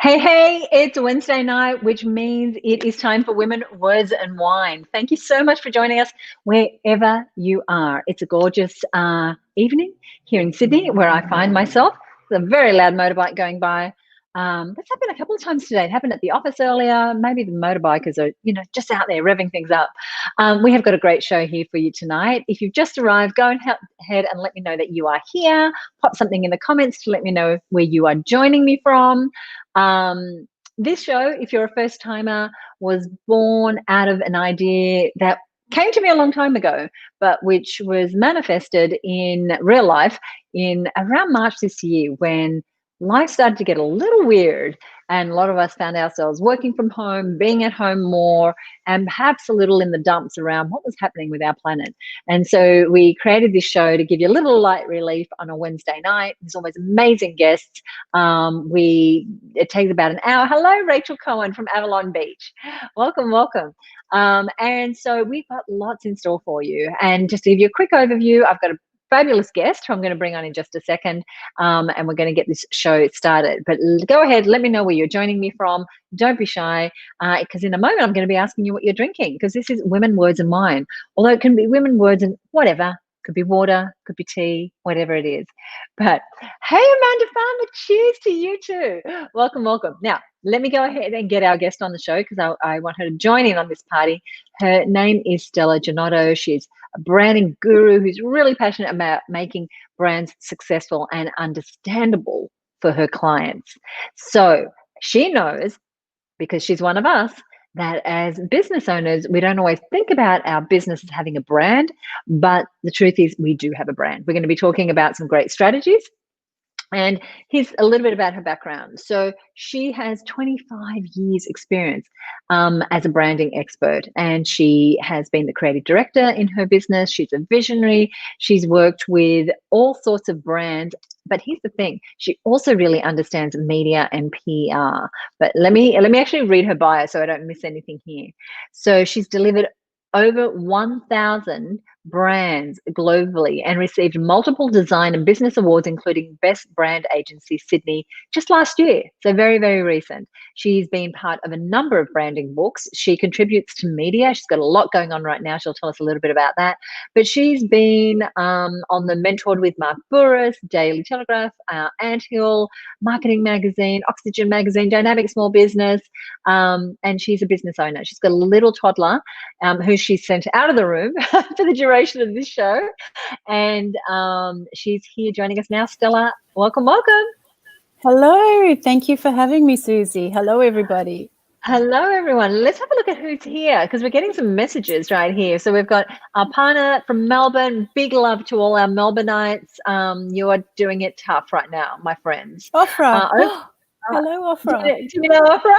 Hey, it's Wednesday night, which means it is time for Women, Words and Wine. Thank you so much for joining us wherever you are. It's a gorgeous evening here in Sydney where I find myself. There's a very loud motorbike going by. That's happened a couple of times today. It happened at the office earlier. Maybe the motorbikers are, just out there revving things up. We have got a great show here for you tonight. If you've just arrived, go ahead and let me know that you are here. Pop something in the comments to let me know where you are joining me from. This show, if you're a first timer, was born out of an idea that came to me a long time ago, but which was manifested in real life in around March this year when life started to get a little weird and a lot of us found ourselves working from home, being at home more, and perhaps a little in the dumps around what was happening with our planet. And so we created this show to give you a little light relief on a Wednesday night. There's always amazing guests. It takes about an hour. Hello, Rachel Cohen from Avalon Beach. Welcome. And so we've got lots in store for you. And just to give you a quick overview, I've got a fabulous guest who I'm going to bring on in just a second, and we're going to get this show started. But go ahead, let me know where you're joining me from. Don't be shy, because in a moment I'm going to be asking you what you're drinking, because this is Women, Words and Wine. Although it can be women, words and whatever. Could be water, could be tea, whatever it is. But hey, Amanda Farmer, cheers to you too. Welcome. Now, let me go ahead and get our guest on the show because I want her to join in on this party. Her name is Stella Gianotto. She's a branding guru who's really passionate about making brands successful and understandable for her clients. So she knows, because she's one of us, that as business owners, we don't always think about our business as having a brand, but the truth is we do have a brand. We're going to be talking about some great strategies. And here's a little bit about her background. So she has 25 years experience as a branding expert, and she has been the creative director in her business. She's a visionary. She's worked with all sorts of brands. But here's the thing, she also really understands media and PR. But let me actually read her bio so I don't miss anything here. So she's delivered over 1,000 brands globally and received multiple design and business awards, including Best Brand Agency Sydney just last year. So very, very recent. She's been part of a number of branding books. She contributes to media. She's got a lot going on right now. She'll tell us a little bit about that. But she's been on the Mentored with Mark Burris, Daily Telegraph, Anthill, Marketing Magazine, Oxygen Magazine, Dynamic Small Business, and she's a business owner. She's got a little toddler who she sent out of the room for the duration of this show, and she's here joining us now. Stella, welcome. Hello, thank you for having me, Suzi. Hello, everybody. Hello, everyone. Let's have a look at who's here, because we're getting some messages right here. So we've got Aparna from Melbourne. Big love to all our Melbourneites. You are doing it tough right now, my friends. Ofra. Hello, Ofra. Do you know Ofra?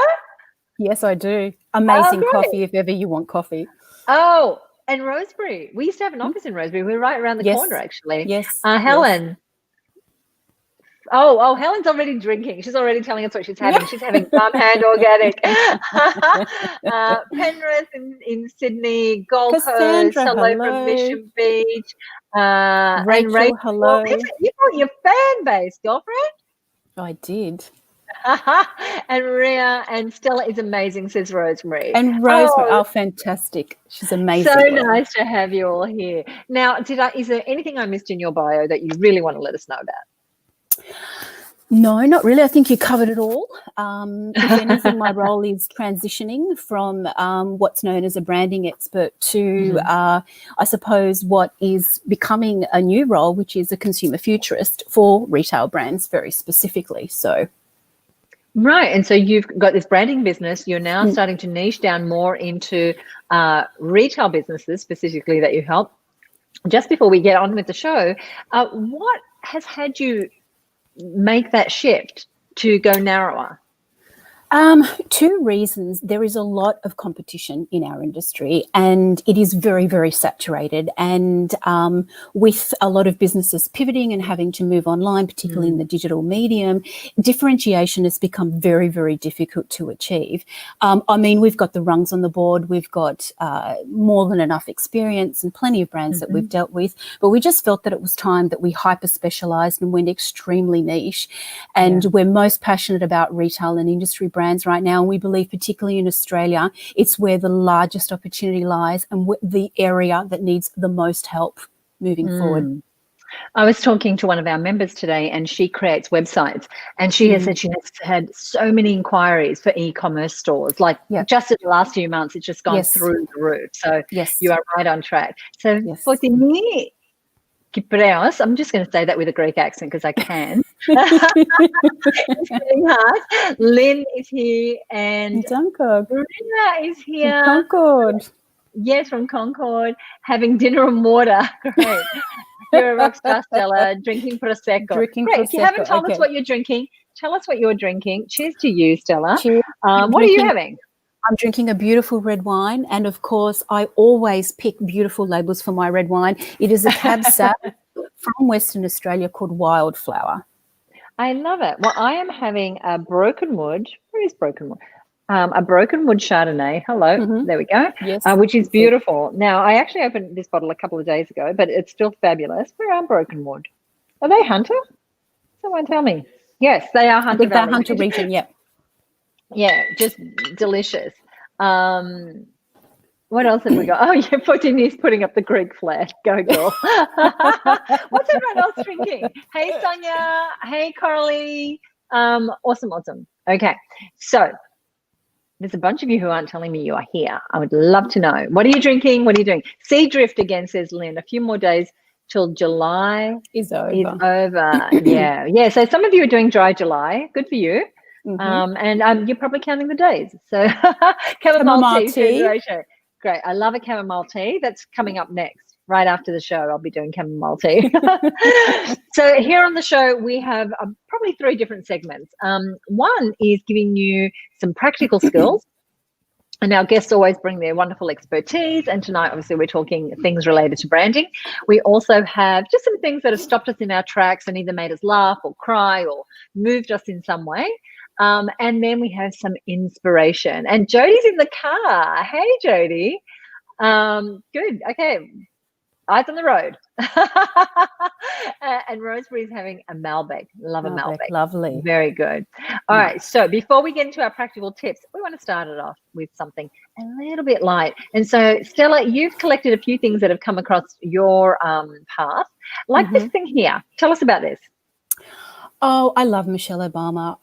Yes, I do. Amazing coffee if ever you want coffee. Oh, and Rosebery. We used to have an office in Rosebery. We're right around the corner, actually. Yes. Helen. Yes. Oh, Helen's already drinking. She's already telling us what she's having. She's having farmhand organic. Penrith in Sydney, Gold Coast, hello from Mission Beach. Rachel, hello. You got your fan base, girlfriend. I did. And Ria and Stella is amazing, says Rosemary. And Rosemary, fantastic. She's amazing. So nice to have you all here. Now, is there anything I missed in your bio that you really want to let us know about? No, not really. I think you covered it all. If anything, my role is transitioning from what's known as a branding expert to, I suppose, what is becoming a new role, which is a consumer futurist for retail brands very specifically. So. Right. And so you've got this branding business. You're now starting to niche down more into retail businesses specifically that you help. Just before we get on with the show, what has had you make that shift to go narrower? Two reasons. There is a lot of competition in our industry, and it is very, very saturated. And with a lot of businesses pivoting and having to move online, particularly in the digital medium, differentiation has become very, very difficult to achieve. I mean, we've got the rungs on the board. We've got more than enough experience and plenty of brands that we've dealt with, but we just felt that it was time that we hyper-specialised and went extremely niche. And we're most passionate about retail and industry brands right now, and we believe particularly in Australia it's where the largest opportunity lies and the area that needs the most help moving forward. I was talking to one of our members today, and she creates websites, and she has said she has had so many inquiries for e-commerce stores. Like just in the last few months, it's just gone through the roof. So you are right on track. So Kypreos, I'm just going to say that with a Greek accent because I can. It's getting hard. Lynn is here, and Marina is here. Concord. Yes, from Concord, having dinner and water. Great. You're a rock star, Stella, drinking Prosecco. Great. If you haven't told us what you're drinking, tell us what you're drinking. Cheers to you, Stella. Cheers. What are you having? I'm drinking a beautiful red wine, and of course, I always pick beautiful labels for my red wine. It is a Cab Sauv from Western Australia called Wildflower. I love it. Well, I am having a Broken Wood. Where is Broken Wood? A Broken Wood Chardonnay. Hello. There we go. Yes. Which is beautiful. Now, I actually opened this bottle a couple of days ago, but it's still fabulous. Where are Broken Wood? Are they Hunter? Someone tell me. Yes, they are Hunter Valley. They're Hunter region, Yeah, just delicious. What else have we got? Oh, yeah, Fortini's putting up the Greek flag. Go, girl. What's everyone else drinking? Hey, Sonia. Hey, Coralie. Awesome. Okay, so there's a bunch of you who aren't telling me you are here. I would love to know. What are you drinking? What are you doing? Sea Drift again, says Lynn. A few more days till July is over. Yeah. So some of you are doing dry July. Good for you. And you're probably counting the days. So chamomile tea. Great. I love a chamomile tea. That's coming up next. Right after the show, I'll be doing chamomile tea. So here on the show, we have probably 3 different segments. One is giving you some practical skills. And our guests always bring their wonderful expertise. And tonight, obviously, we're talking things related to branding. We also have just some things that have stopped us in our tracks and either made us laugh or cry or moved us in some way. And then we have some inspiration. And Jodie's in the car. Hey, Jodie. Good. Okay. Eyes on the road. And Rosemary's having a Malbec. Love a Malbec. Lovely. Very good. All right. So before we get into our practical tips, we want to start it off with something a little bit light. And so, Stella, you've collected a few things that have come across your path, like this thing here. Tell us about this. Oh, I love Michelle Obama.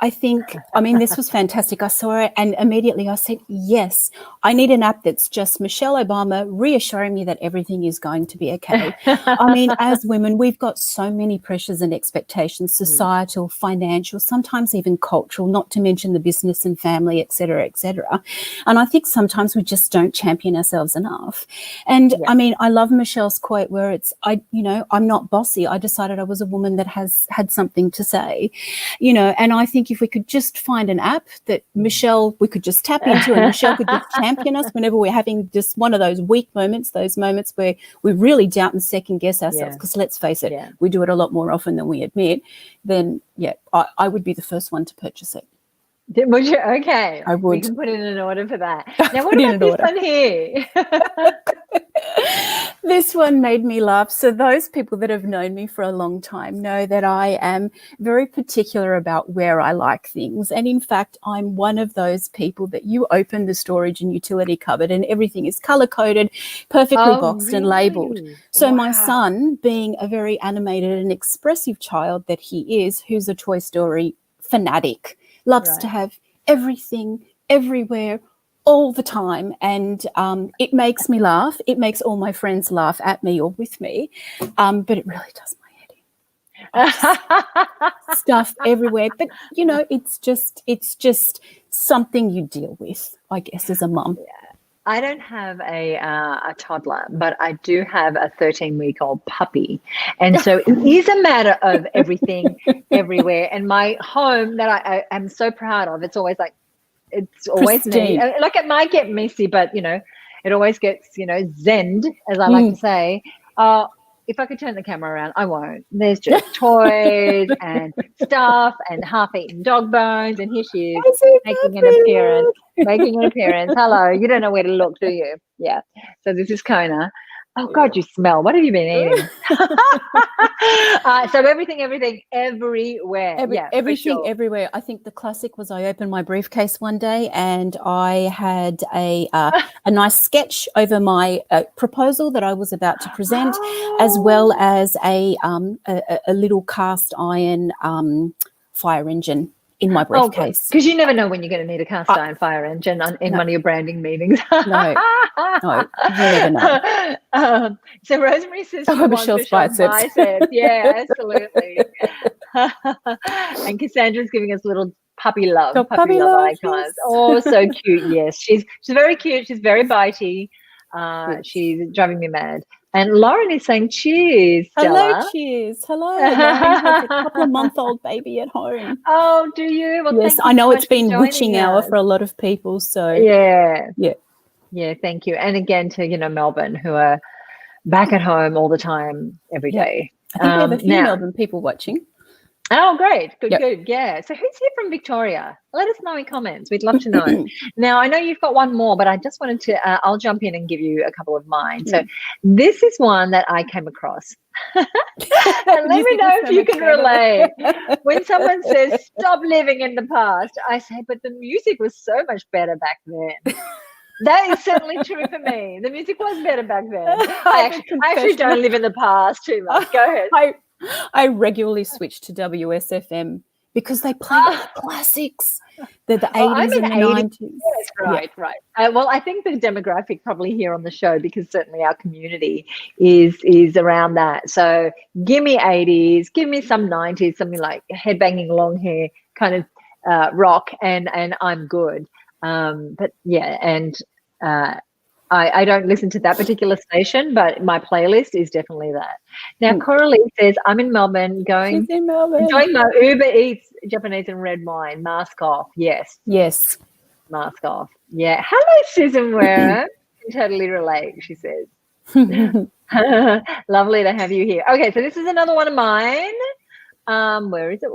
This was fantastic. I saw it and immediately I said, yes, I need an app that's just Michelle Obama reassuring me that everything is going to be okay. As women, we've got so many pressures and expectations, societal, financial, sometimes even cultural, not to mention the business and family, et cetera, et cetera. And I think sometimes we just don't champion ourselves enough. And I love Michelle's quote where it's, I'm not bossy. I decided I was a woman that had something to say. And I think if we could just find an app that we could just tap into and Michelle could just champion us whenever we're having just one of those weak moments, those moments where we really doubt and second guess ourselves, because let's face it, we do it a lot more often than we admit, then, I would be the first one to purchase it. Would you? Okay. I would. We can put in an order for that. Now, what about this one here? This one made me laugh. So those people that have known me for a long time know that I am very particular about where I like things. And in fact, I'm one of those people that you open the storage and utility cupboard and everything is color-coded, perfectly boxed and labelled. So my son, being a very animated and expressive child that he is, who's a Toy Story fanatic, loves to have everything, everywhere, all the time. And it makes me laugh. It makes all my friends laugh at me or with me. But it really does my head in. Stuff everywhere. But, it's just something you deal with, I guess, as a mum. Yeah. I don't have a toddler, but I do have a 13-week-old puppy. And so it is a matter of everything everywhere. And my home that I am so proud of, it's always like it's always Pristine. neat. Like, it might get messy, but it always gets zenned, as I like to say. If I could turn the camera around, I won't. There's just toys and stuff and half-eaten dog bones, and here she is making an appearance. Hello, you don't know where to look, do you? Yeah. So this is Kona. Oh God, you smell. What have you been eating? So everything, everywhere. Everything, everywhere. I think the classic was I opened my briefcase one day and I had a nice sketch over my proposal that I was about to present, as well as a little cast iron fire engine in my briefcase. Because you never know when you're going to need a cast iron fire engine in one of your branding meetings. No, you never know. So Rosemary says Michelle's biceps. Yeah, absolutely. And Cassandra's giving us little puppy love puppy love icons. yes. Oh, so cute. Yes, she's very cute. She's very bitey. She's driving me mad. And Lauren is saying cheers, Stella. Hello, cheers. Hello. Lauren has a couple of month-old baby at home. Oh, do you? Well, yes, I know it's been witching hour for a lot of people. So yeah. Thank you. And again to Melbourne, who are back at home all the time, every day. I think we have a few Melbourne people watching. Oh, great. Good. Yeah. So who's here from Victoria? Let us know in comments. We'd love to know. Now, I know you've got one more, but I just wanted to, I'll jump in and give you a couple of mine. So this is one that I came across. And let me know if you can relate. When someone says, stop living in the past, I say, but the music was so much better back then. That is certainly true for me. The music was better back then. I actually don't live in the past too much. Go ahead. I regularly switch to WSFM because they play the classics. They're the 80s and the 90s. Yes, right. Well, I think the demographic probably here on the show, because certainly our community is around that. So give me 80s, give me some 90s, something like headbanging long hair kind of rock, and I'm good. But yeah, and I don't listen to that particular station, but my playlist is definitely that. Now, Coralie says, I'm in Melbourne, enjoying my Uber Eats Japanese and red wine. Mask off. Yes. Mask off. Yeah. Hello, Susan Ware. Can totally relate, she says. Lovely to have you here. Okay, so this is another one of mine. Where is it?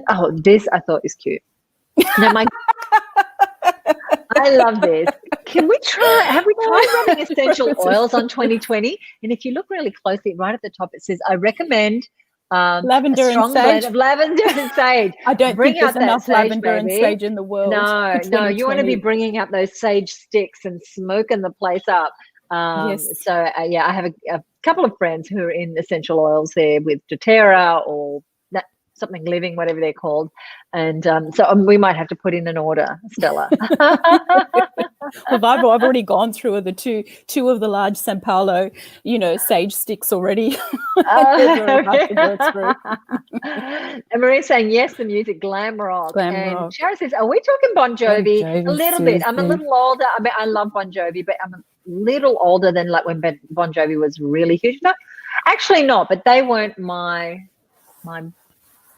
Oh, this I thought is cute. Now, I love this. Have we tried rubbing essential oils on 2020? And if you look really closely, right at the top, it says, I recommend lavender a strong and sage. blend of lavender and sage. I don't think there's enough lavender and sage in the world. No, you want to be bringing up those sage sticks and smoking the place up. So I have a couple of friends who are in essential oils there with doTERRA or something living, whatever they're called, and so we might have to put in an order, Stella. Well, I've already gone through the two of the large San Paulo, sage sticks already. And Maria's saying yes, the music, glam rock. And Sharon says, are we talking Bon Jovi? A little bit. I'm a little older. I mean, I love Bon Jovi, but I'm a little older than like when Bon Jovi was really huge. No, actually not, but they weren't my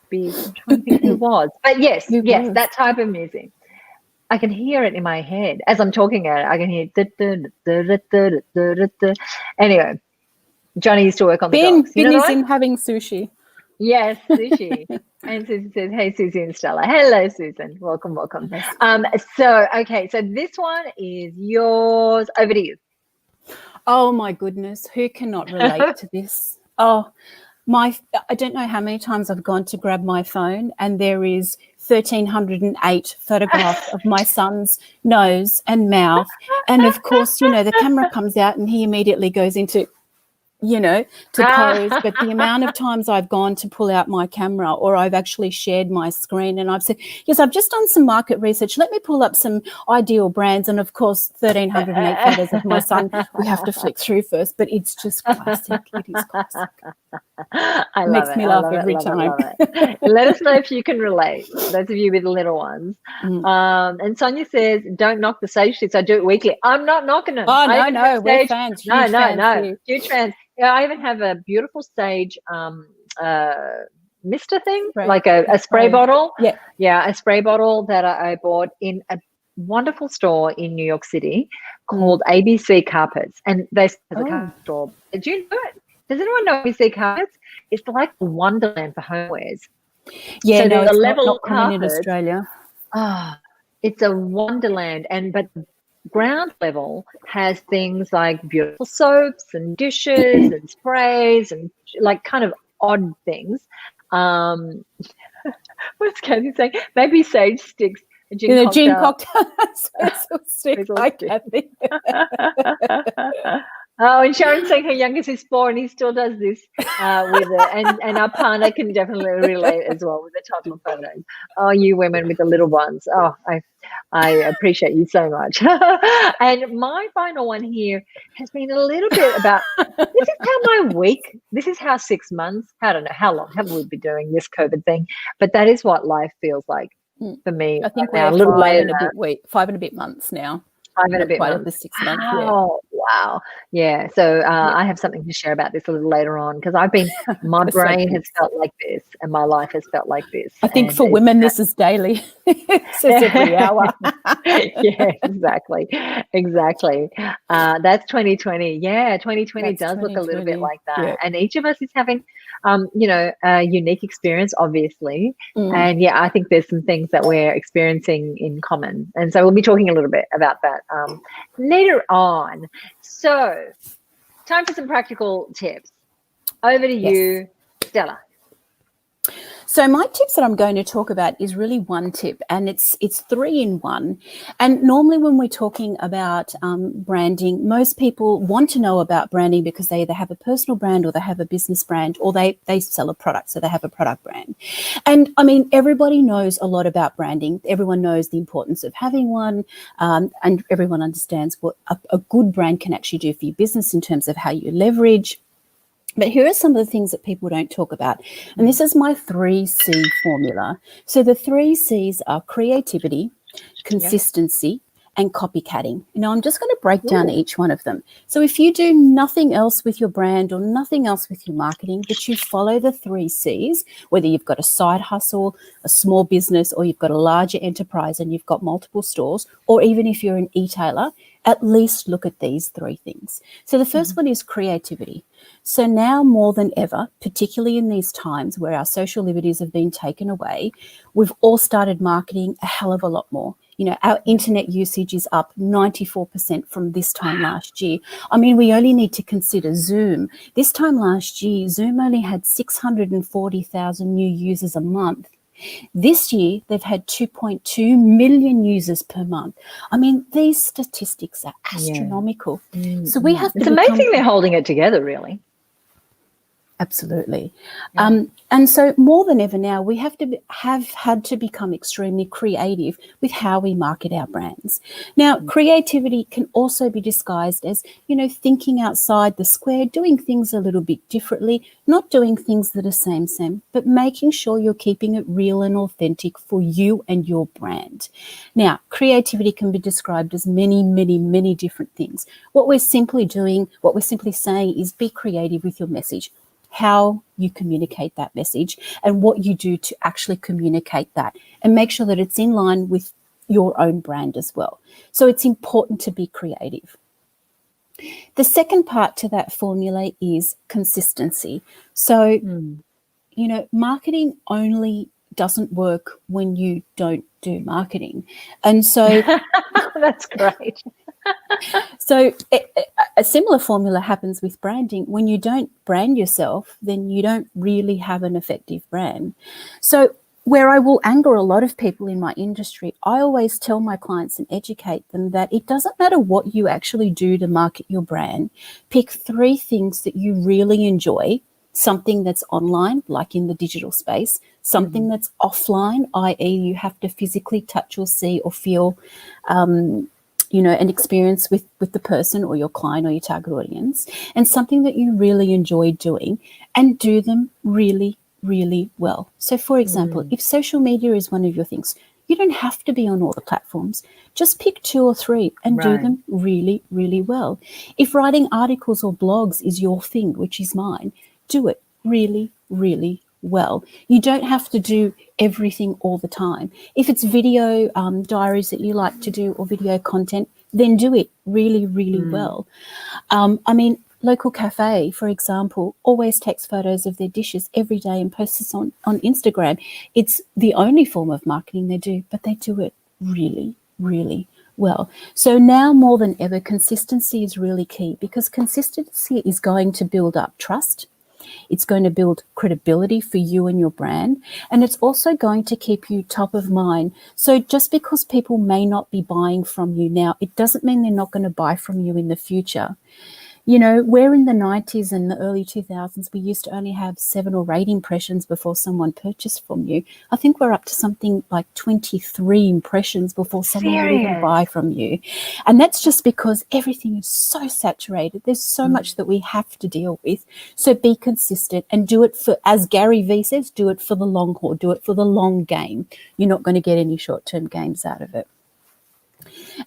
big. I'm trying to think who was, but yes, that type of music. I can hear it in my head as I'm talking it. I can hear. Anyway, Johnny used to work on the dogs. Ben is in having sushi. Yes, sushi. And Susan says, hey, Susie and Stella. Hello, Susan. Welcome. So this one is yours. Over to you. Oh my goodness, who cannot relate to this? I don't know how many times I've gone to grab my phone and there is 1,308 photographs of my son's nose and mouth. And of course, the camera comes out and he immediately goes into, to pose. But the amount of times I've gone to pull out my camera, or I've actually shared my screen and I've said, yes, I've just done some market research. Let me pull up some ideal brands. And of course, 1,308 photos of my son. We have to flick through first, but it's just classic. It is classic. It makes me laugh every time. Let us know if you can relate, those of you with little ones. And Sonia says, don't knock the sage sticks. I do it weekly. I'm not knocking them. Oh, no, we're fans. No. Huge fans. Yeah, I even have a beautiful sage mister thing, Spray. like a spray bottle. Yeah. Yeah, a spray bottle that I bought in a wonderful store in New York City called ABC Carpets. And they sell the carpet store. Do you know it? Does anyone know ABC Carpets? It's like a wonderland for homewares. Yeah, so no, there's it's a level not common in carpet. Australia. It's a wonderland. But the ground level has things like beautiful soaps and dishes and sprays and like kind of odd things. What's Kathy saying? Maybe sage sticks. A gin cocktail. Stick like Kathy. Oh, and Sharon's saying her youngest is 4 and he still does this with it. And our partner can definitely relate as well with the toddler photos. Oh, you women with the little ones. Oh, I appreciate you so much. And my final one here has been a little bit about this is how 6 months, I don't know how long have we been doing this COVID thing, but that is what life feels like for me. I think now, we're a little 5 and a bit months now. 5 and a bit months. The 6 months. Wow. Yeah. So I have something to share about this a little later on because my brain has felt like this and my life has felt like this. I think for women, this is daily. It's every hour. Yeah, exactly. That's 2020. Yeah, 2020 does look a little bit like that. Yeah. And each of us is having, a unique experience, obviously. And yeah, I think there's some things that we're experiencing in common. And so we'll be talking a little bit about that later on. So time for some practical tips. Over to you, Stella. So my tips that I'm going to talk about is really one tip, and it's 3 in 1. And normally when we're talking about branding, most people want to know about branding because they either have a personal brand or they have a business brand or they sell a product, so they have a product brand. And I mean, everybody knows a lot about branding. Everyone knows the importance of having one, and everyone understands what a good brand can actually do for your business in terms of how you leverage. But here are some of the things that people don't talk about. And this is my 3C formula. So the 3 C's are creativity, consistency, and copycatting. Now, I'm just going to break down each one of them. So if you do nothing else with your brand or nothing else with your marketing, but you follow the 3 C's, whether you've got a side hustle, a small business, or you've got a larger enterprise and you've got multiple stores, or even if you're an e-tailer, at least look at these 3 things. So the first one is creativity. So now more than ever, particularly in these times where our social liberties have been taken away, we've all started marketing a hell of a lot more. You know, our internet usage is up 94% from this time last year. I mean, we only need to consider Zoom. This time last year, Zoom only had 640,000 new users a month. This year, they've had 2.2 million users per month. I mean, these statistics are astronomical. So we have to It's amazing they're holding it together, really. Absolutely. And so more than ever now, we have had to become extremely creative with how we market our brands. Now, creativity can also be disguised as, thinking outside the square, doing things a little bit differently, not doing things that are same, but making sure you're keeping it real and authentic for you and your brand. Now, creativity can be described as many, many, many different things. What we're simply saying is be creative with your message, how you communicate that message and what you do to actually communicate that, and make sure that it's in line with your own brand as well. So it's important to be creative. The second part to that formula is consistency. So, marketing only doesn't work when you don't do marketing. And so that's great. So a similar formula happens with branding. When you don't brand yourself, then you don't really have an effective brand. So where I will anger a lot of people in my industry, I always tell my clients and educate them that it doesn't matter what you actually do to market your brand. Pick 3 things that you really enjoy, something that's online, like in the digital space, something that's offline, i.e. you have to physically touch or see or feel an experience with the person or your client or your target audience, and something that you really enjoy doing, and do them really, really well. So, for example, if social media is one of your things, you don't have to be on all the platforms. Just pick 2 or 3 and do them really, really well. If writing articles or blogs is your thing, which is mine, do it really, really well. You don't have to do everything all the time. If it's video diaries that you like to do or video content, then do it really, really well. I mean, local cafe, for example, always takes photos of their dishes every day and posts this on Instagram. It's the only form of marketing they do, but they do it really, really well. So now more than ever, consistency is really key, because consistency is going to build up trust. It's going to build credibility for you and your brand, and it's also going to keep you top of mind. So just because people may not be buying from you now, it doesn't mean they're not going to buy from you in the future. You know, where in the 90s and the early 2000s, we used to only have 7 or 8 impressions before someone purchased from you. I think we're up to something like 23 impressions before someone will even buy from you. And that's just because everything is so saturated. There's so much that we have to deal with. So be consistent and do it for, as Gary Vee says, do it for the long haul, do it for the long game. You're not going to get any short-term gains out of it.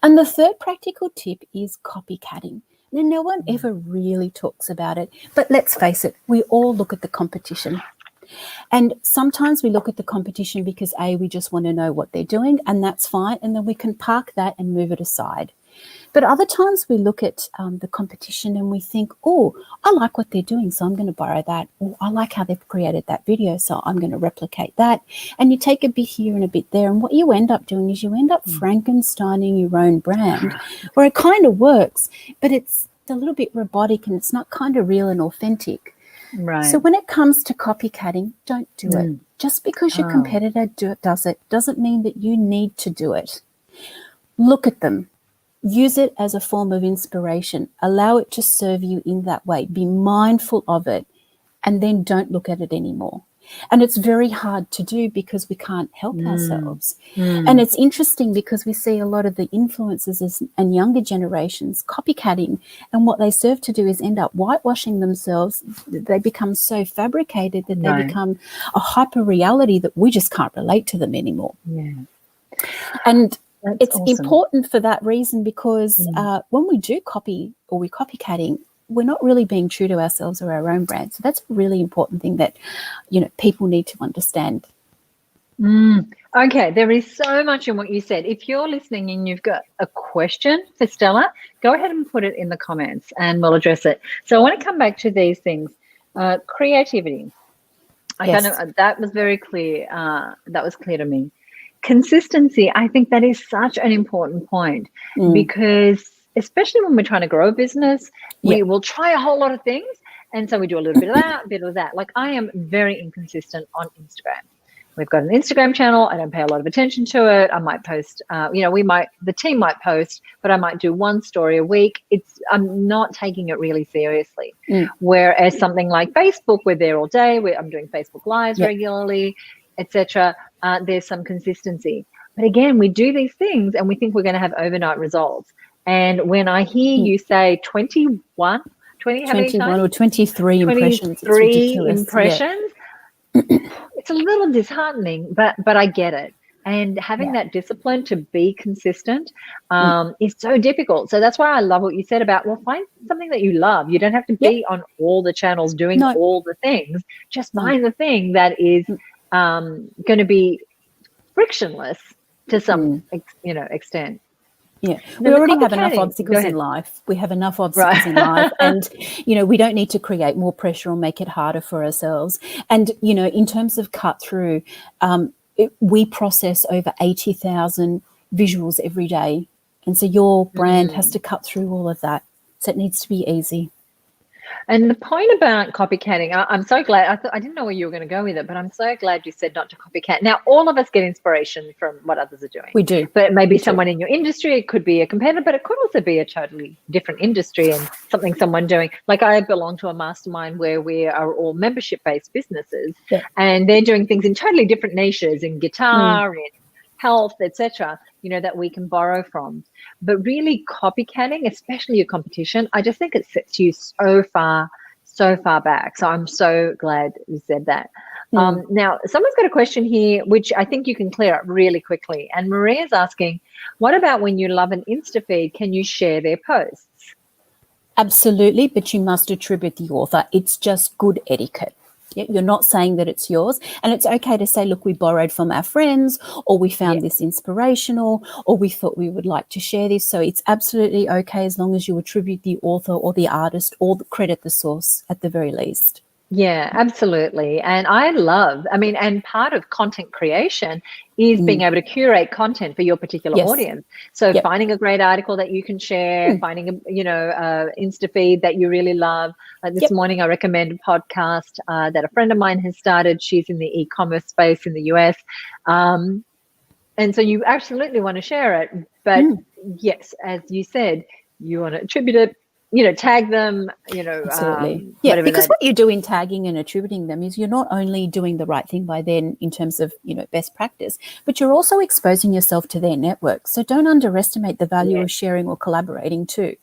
And the third practical tip is copycatting. Now, no one ever really talks about it, but let's face it, we all look at the competition. And sometimes we look at the competition because, A, we just want to know what they're doing, and that's fine, and then we can park that and move it aside. But other times we look at the competition and we think, oh, I like what they're doing, so I'm going to borrow that. Or I like how they've created that video, so I'm going to replicate that. And you take a bit here and a bit there, and what you end up doing is you end up Frankensteining your own brand, where it kind of works, but it's a little bit robotic and it's not kind of real and authentic. Right. So when it comes to copycatting, don't do it. Just because your competitor does it doesn't mean that you need to do it. Look at them. Use it as a form of inspiration. Allow it to serve you in that way. Be mindful of it, and then don't look at it anymore. And it's very hard to do because we can't help ourselves. And it's interesting because we see a lot of the influencers and younger generations copycatting, and what they serve to do is end up whitewashing themselves. They become so fabricated that they become a hyper reality that we just can't relate to them anymore. And it's important for that reason, because when we do copy or we're copycatting, we're not really being true to ourselves or our own brand. So that's a really important thing that, you know, people need to understand. Okay, there is so much in what you said. If you're listening and you've got a question for Stella, go ahead and put it in the comments and we'll address it. So I want to come back to these things. Creativity. That was very clear. That was clear to me. Consistency, I think that is such an important point, because especially when we're trying to grow a business, we will try a whole lot of things. And so we do a little bit of that, a bit of that. Like, I am very inconsistent on Instagram. We've got an Instagram channel. I don't pay a lot of attention to it. I might post, the team might post, but I might do one story a week. I'm not taking it really seriously. Whereas something like Facebook, we're there all day. I'm doing Facebook Lives regularly, etc. There's some consistency. But again, we do these things and we think we're going to have overnight results. And when I hear you say 21 or 23 impressions, 23 impressions, it's a little disheartening, but I get it. And having that discipline to be consistent is so difficult. So that's why I love what you said about, find something that you love. You don't have to be on all the channels doing all the things. Just find the thing that is going to be frictionless to some extent. Yeah, we already have enough obstacles in life. We have enough obstacles in life, and, we don't need to create more pressure or make it harder for ourselves. And, in terms of cut through, we process over 80,000 visuals every day. And so your brand has to cut through all of that. So it needs to be easy. And the point about copycatting, I'm so glad. I didn't know where you were going to go with it, but I'm so glad you said not to copycat. Now, all of us get inspiration from what others are doing. We do. But maybe someone in your industry, it could be a competitor, but it could also be a totally different industry and something someone doing. Like, I belong to a mastermind where we are all membership-based businesses, and they're doing things in totally different niches, in guitar, in health, etc., that we can borrow from. But really copycatting, especially your competition, I just think it sets you so far back. So I'm so glad you said that. Now, someone's got a question here, which I think you can clear up really quickly. And Maria's asking, what about when you love an Insta feed, can you share their posts? Absolutely, but you must attribute the author. It's just good etiquette. Yeah, you're not saying that it's yours. And it's okay to say, look, we borrowed from our friends, or we found this inspirational, or we thought we would like to share this. So it's absolutely okay as long as you attribute the author or the artist or credit the source at the very least. Yeah, absolutely. And and part of content creation is being able to curate content for your particular audience. So finding a great article that you can share, finding a Insta feed that you really love. Like this morning, I recommend a podcast that a friend of mine has started. She's in the e-commerce space in the US. And so you absolutely want to share it. But yes, as you said, you want to attribute it, tag them, Absolutely. Because what you do in tagging and attributing them is you're not only doing the right thing by them in terms of, best practice, but you're also exposing yourself to their network. So don't underestimate the value of sharing or collaborating too.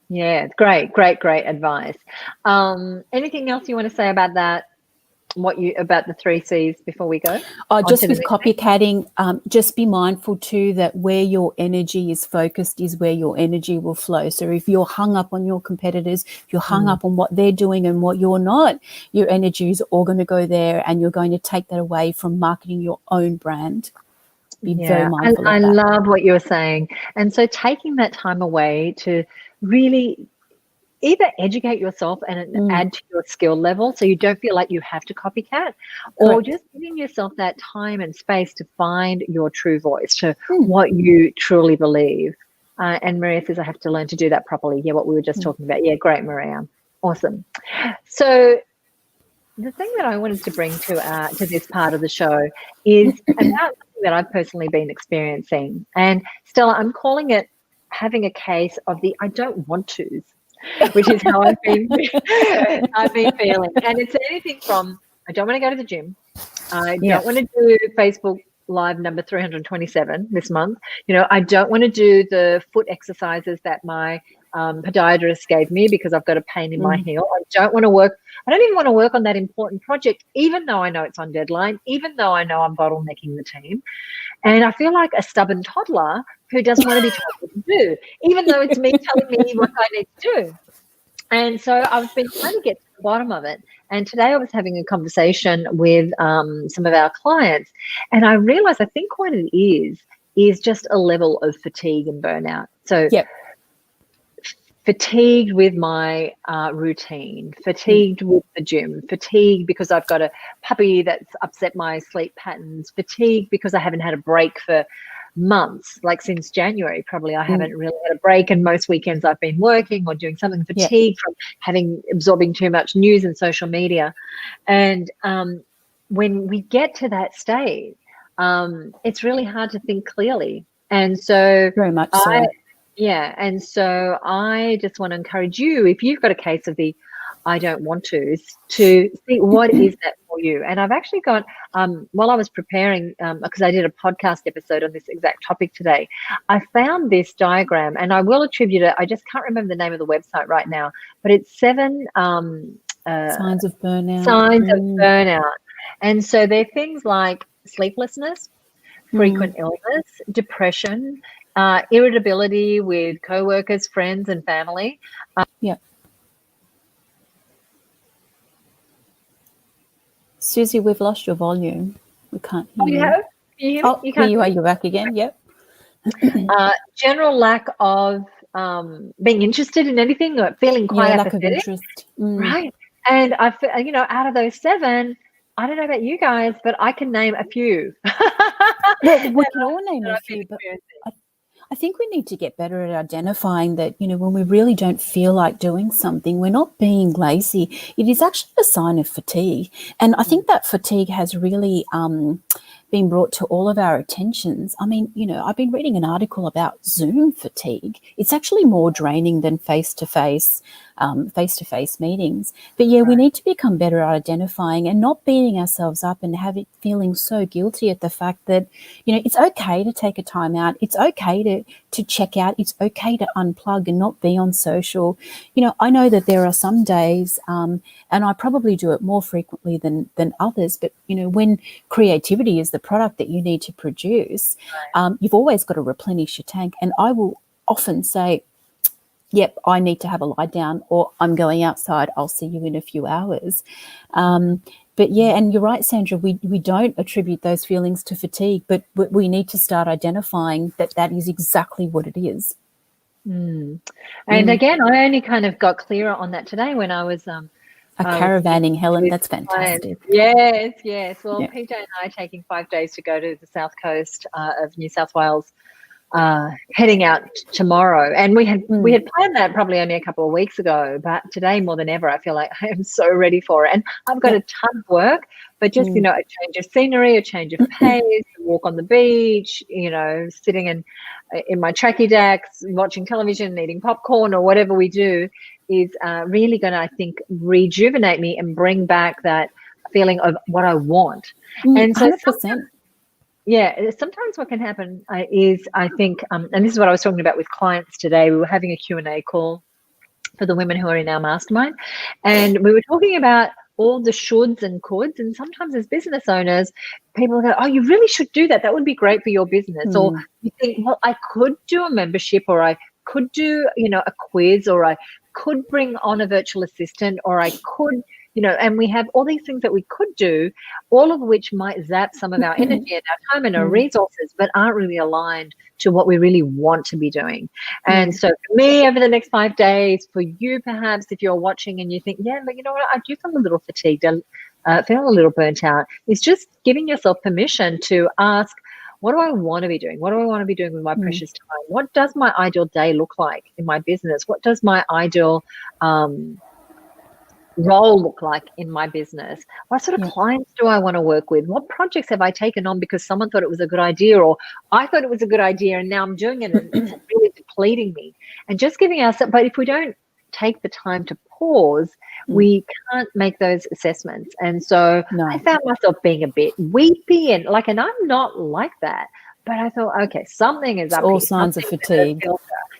Yeah, great advice. Anything else you want to say about that? About the 3 C's before we go? Just with copycatting, just be mindful too that where your energy is focused is where your energy will flow. So if you're hung up on your competitors, if you're hung up on what they're doing and what you're not, your energy is all going to go there, and you're going to take that away from marketing your own brand. Be very mindful of that. I love what you're saying. And so taking that time away to really either educate yourself and add to your skill level so you don't feel like you have to copycat, or just giving yourself that time and space to find your true voice, to what you truly believe. And Maria says, I have to learn to do that properly. Yeah, what we were just talking about. Yeah, great, Maria. Awesome. So the thing that I wanted to bring to this part of the show is about something that I've personally been experiencing. And Stella, I'm calling it having a case of the I don't want to's, which is how I've been feeling. And it's anything from I don't want to go to the gym. I don't want to do Facebook Live number 327 this month. I don't want to do the foot exercises that my podiatrist gave me because I've got a pain in my heel. I don't even want to work on that important project, even though I know it's on deadline, even though I know I'm bottlenecking the team. And I feel like a stubborn toddler who doesn't want to be told what to do, even though it's me telling me what I need to do. And so I've been trying to get to the bottom of it. And today I was having a conversation with some of our clients, and I realized I think what it is just a level of fatigue and burnout. So fatigued with my routine, fatigued with the gym, fatigued because I've got a puppy that's upset my sleep patterns, fatigued because I haven't had a break for months, like since January. Probably I haven't really had a break, and most weekends I've been working or doing something. Fatigued from absorbing too much news and social media. And when we get to that state, it's really hard to think clearly. And so very much so. And so I just want to encourage you, if you've got a case of the I don't want to see what is that for you. And I've actually got, while I was preparing, because I did a podcast episode on this exact topic today, I found this diagram, and I will attribute it. I just can't remember the name of the website right now, but it's 7 signs of burnout. Signs of burnout. And so they're things like sleeplessness, frequent illness, depression, irritability with coworkers, friends, and family. Suzi, we've lost your volume. We can't hear you. Can you hear me? Oh, here you are. You're back again. Yep. General lack of being interested in anything, or feeling quite apathetic. Lack of interest. Right. And I feel, out of those 7, I don't know about you guys, but I can name a few. Well, we can all name a few, but I think we need to get better at identifying that, when we really don't feel like doing something, we're not being lazy. It is actually a sign of fatigue. And I think that fatigue has really been brought to all of our attentions. I mean, I've been reading an article about Zoom fatigue. It's actually more draining than face-to-face meetings. But we need to become better at identifying and not beating ourselves up and feeling so guilty at the fact that, it's okay to take a time out. It's okay to check out. It's okay to unplug and not be on social. I know that there are some days, and I probably do it more frequently than others, but, when creativity is the product that you need to produce, you've always got to replenish your tank. And I will often say, yep, I need to have a lie down, or I'm going outside, I'll see you in a few hours. But yeah, and you're right, Sandra, we don't attribute those feelings to fatigue, but we need to start identifying that is exactly what it is. And again, I only kind of got clearer on that today when I was caravanning, Helen. That's fantastic. Yes. Well, PJ and I are taking 5 days to go to the south coast of New South Wales, heading out tomorrow. And we had planned that probably only a couple of weeks ago, but today more than ever, I feel like I am so ready for it. And I've got a ton of work, but just, a change of scenery, a change of pace, a walk on the beach, sitting in my tracky decks, watching television, eating popcorn or whatever we do is really going to, I think, rejuvenate me and bring back that feeling of what I want. And so 100%. Sometimes what can happen is, I think, and this is what I was talking about with clients today. We were having a Q&A call for the women who are in our mastermind, and we were talking about all the shoulds and coulds. And sometimes as business owners, people go, oh, you really should do that. That would be great for your business. Or you think, well, I could do a membership, or I could do, a quiz, or I could bring on a virtual assistant, or I could, and we have all these things that we could do, all of which might zap some of our energy and our time and our resources, but aren't really aligned to what we really want to be doing. And so for me, over the next 5 days, for you, perhaps, if you're watching and you think, yeah, but you know what, I do feel a little fatigued, feel a little burnt out, is just giving yourself permission to ask, what do I want to be doing? What do I want to be doing with my precious time? What does my ideal day look like in my business? What does my ideal role look like in my business? What sort of clients do I want to work with? What projects have I taken on because someone thought it was a good idea, or I thought it was a good idea and now I'm doing it and it's really depleting me? And just giving ourselves, but if we don't take the time to pause, we can't make those assessments. And so I found myself being a bit weepy and I'm not like that. But I thought, okay, something is up. All signs of fatigue.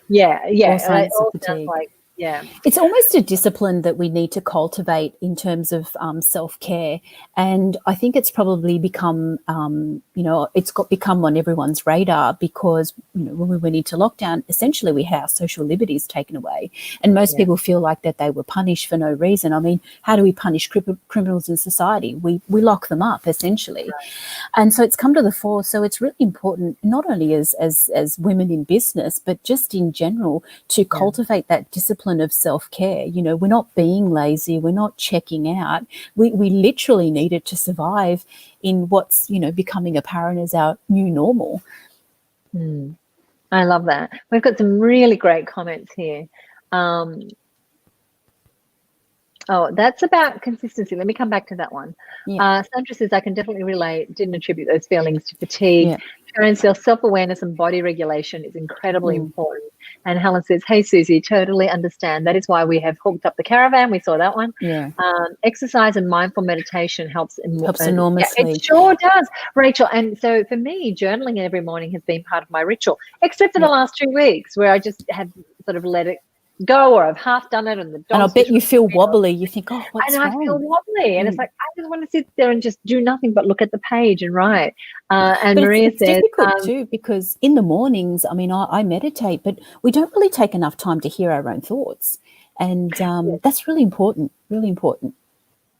Yeah. All signs of fatigue. It's almost a discipline that we need to cultivate in terms of self-care. And I think it's probably become, become on everyone's radar because, when we went into lockdown, essentially we had our social liberties taken away. And most people feel like that they were punished for no reason. I mean, how do we punish criminals in society? We lock them up, essentially. Right. And so it's come to the fore. So it's really important, not only as women in business, but just in general, to cultivate that discipline of self-care. We're not being lazy, we're not checking out. We literally need it to survive in what's becoming apparent as our new normal. I love that. We've got some really great comments here. That's about consistency. Let me come back to that one. Sandra says, I can definitely relate. Didn't attribute those feelings to fatigue. Sharon says, self-awareness and body regulation is incredibly important. And Helen says, hey, Suzi, totally understand. That is why we have hooked up the caravan. We saw that one. Exercise and mindful meditation helps enormously. It sure does, Rachel. And so for me, journaling every morning has been part of my ritual, except for the last 2 weeks where I just have sort of let it go, or I've half done it, and I bet you feel wobbly. You think, oh, what's wrong? I feel wobbly, and it's like I just want to sit there and just do nothing but look at the page and write. And Maria says, it's difficult too, because in the mornings, I mean, I meditate, but we don't really take enough time to hear our own thoughts, and that's really important. Really important.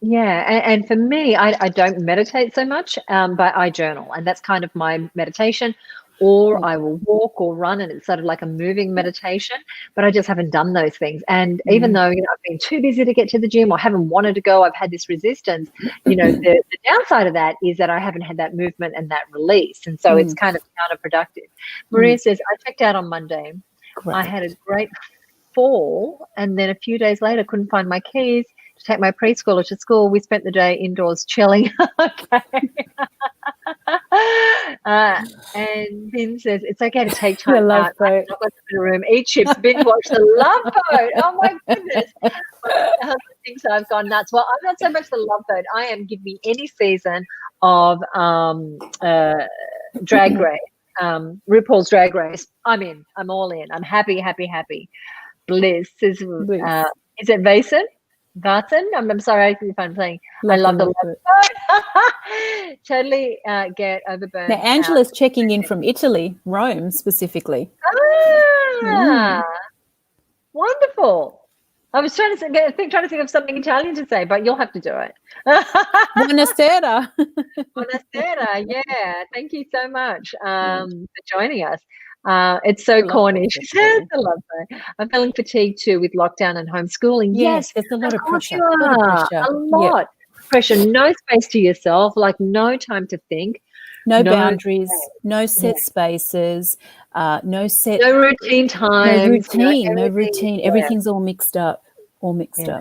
Yeah, and for me, I don't meditate so much, but I journal, and that's kind of my meditation. Or I will walk or run, and it's sort of like a moving meditation, but I just haven't done those things. And even though, I've been too busy to get to the gym or haven't wanted to go, I've had this resistance, the downside of that is that I haven't had that movement and that release. And so it's kind of counterproductive. Maria says, I checked out on Monday. Great. I had a great fall, and then a few days later, couldn't find my keys to take my preschooler to school. We spent the day indoors chilling. Okay. And Vin says, it's okay to take time out. I've got the room, eat chips, binge watch The Love Boat. Oh my goodness. My husband thinks I've gone nuts. Well, I'm not so much The Love Boat. I am, give me any season of Drag Race, RuPaul's Drag Race. I'm in. I'm all in. I'm happy. Bliss is it Vason? Vartan? I'm sorry if I'm saying I love The Love Boat. Totally get overburdened. Now, Angela's checking in from Italy, Rome specifically. Wonderful. I was trying to think of something Italian to say, but you'll have to do it. Buonasera. Buonasera. Yeah. Thank you so much for joining us. It's so corny. She says, I love that. I'm feeling fatigued too with lockdown and homeschooling. Yes, there's a lot of pressure. You are. A lot of pressure. No space to yourself, like no time to think. No boundaries, no set spaces, no routine times. No routine. Everything's all mixed up. Yeah.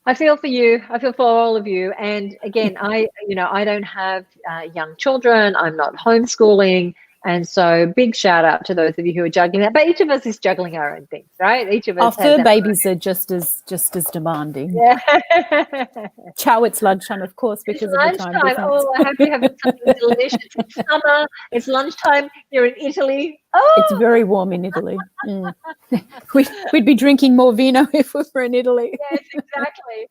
I feel for you. I feel for all of you. And again, I don't have young children. I'm not homeschooling. And so big shout out to those of you who are juggling that. But each of us is juggling our own things, right? Each of us. Our fur babies are just as demanding. Yeah. Ciao, it's lunchtime, of course, because of the time difference. Oh, I hope you have something delicious. It's summer. It's lunchtime. You're in Italy. Oh, it's very warm in Italy. We'd be drinking more vino if we were in Italy. Yes, exactly.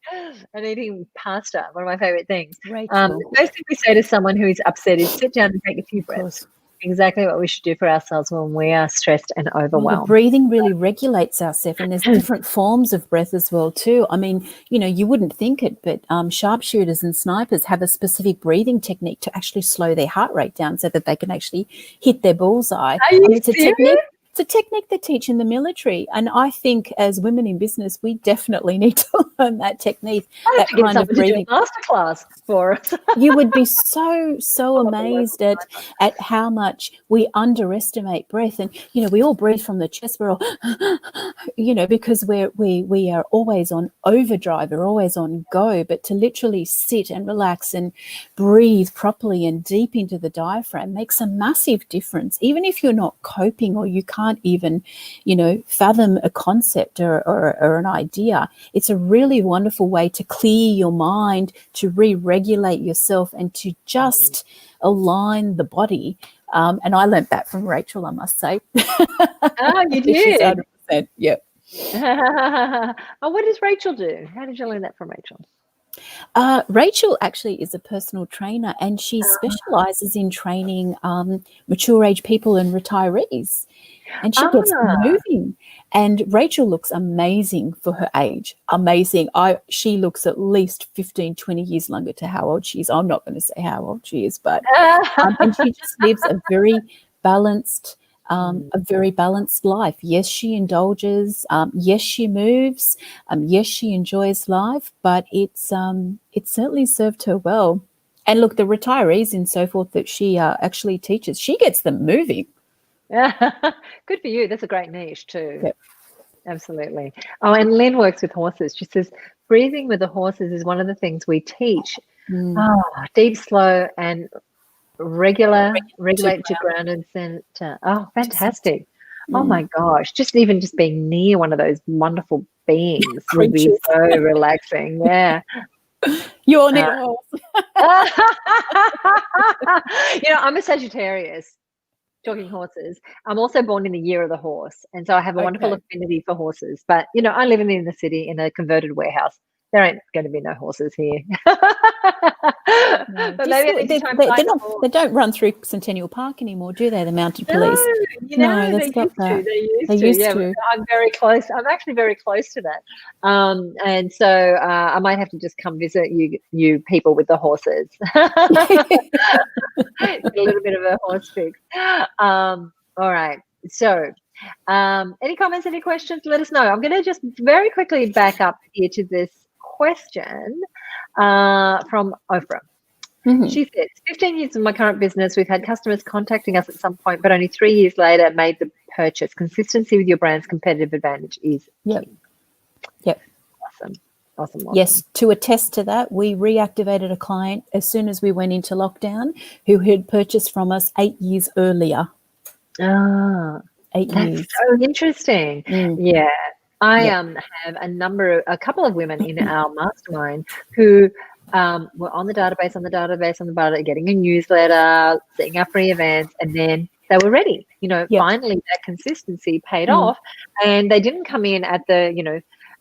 And eating pasta, one of my favorite things. Rachel. The first thing we say to someone who is upset is sit down and take a few breaths. Exactly what we should do for ourselves when we are stressed and overwhelmed. The breathing really regulates ourselves, and there's different forms of breath as well too. I mean, you wouldn't think it, but sharpshooters and snipers have a specific breathing technique to actually slow their heart rate down so that they can actually hit their bullseye. It's a technique. It's a technique they teach in the military, and I think as women in business, we definitely need to learn that technique. That kind of breathing masterclass for us. You would be so amazed at how much we underestimate breath, and we all breathe from the chest. We're all, because we are always on overdrive, we're always on go. But to literally sit and relax and breathe properly and deep into the diaphragm makes a massive difference. Even if you're not coping or you can't even, fathom a concept or an idea, it's a really wonderful way to clear your mind, to re-regulate yourself, and to just align the body. And I learnt that from Rachel, I must say. Oh, you did? 100%, yeah. Oh, what does Rachel do? How did you learn that from Rachel? Rachel actually is a personal trainer, and she specializes in training mature age people and retirees. And she gets moving. And Rachel looks amazing for her age. Amazing. She looks at least 15, 20 years younger to how old she is. I'm not going to say how old she is, but and she just lives a very balanced life. Yes, she indulges. Yes, she moves. Yes, she enjoys life, but it certainly served her well. And look, the retirees and so forth that she actually teaches, she gets them moving. Good for you. That's a great niche too. Yep. Absolutely. Oh, and Lynn works with horses. She says breathing with the horses is one of the things we teach. Deep, slow, and regulate to grounded center. Oh, fantastic. Oh my gosh. Just being near one of those wonderful beings would be so relaxing. Yeah. You all need a horse. I'm a Sagittarius. Talking horses. I'm also born in the year of the horse, and so I have a wonderful affinity for horses. But I live in the city in a converted warehouse. There ain't going to be no horses here. No, but maybe they don't run through Centennial Park anymore, do they? The mounted police. No, they used to. I'm very close. I'm actually very close to that. And so I might have to just come visit you people with the horses. A little bit of a horse fix. All right. So any comments, any questions? Let us know. I'm going to just very quickly back up here to this question from Oprah. She says, 15 years in my current business, we've had customers contacting us at some point, but only 3 years later made the purchase. Consistency with your brand's competitive advantage is key. Yep. Awesome. Yes, to attest to that, we reactivated a client as soon as we went into lockdown who had purchased from us 8 years earlier. 8 years. So interesting. Yeah. I have a couple of women in our mastermind who were on the database, getting a newsletter, seeing our free events, and then they were ready. Finally that consistency paid off, and they didn't come in at the,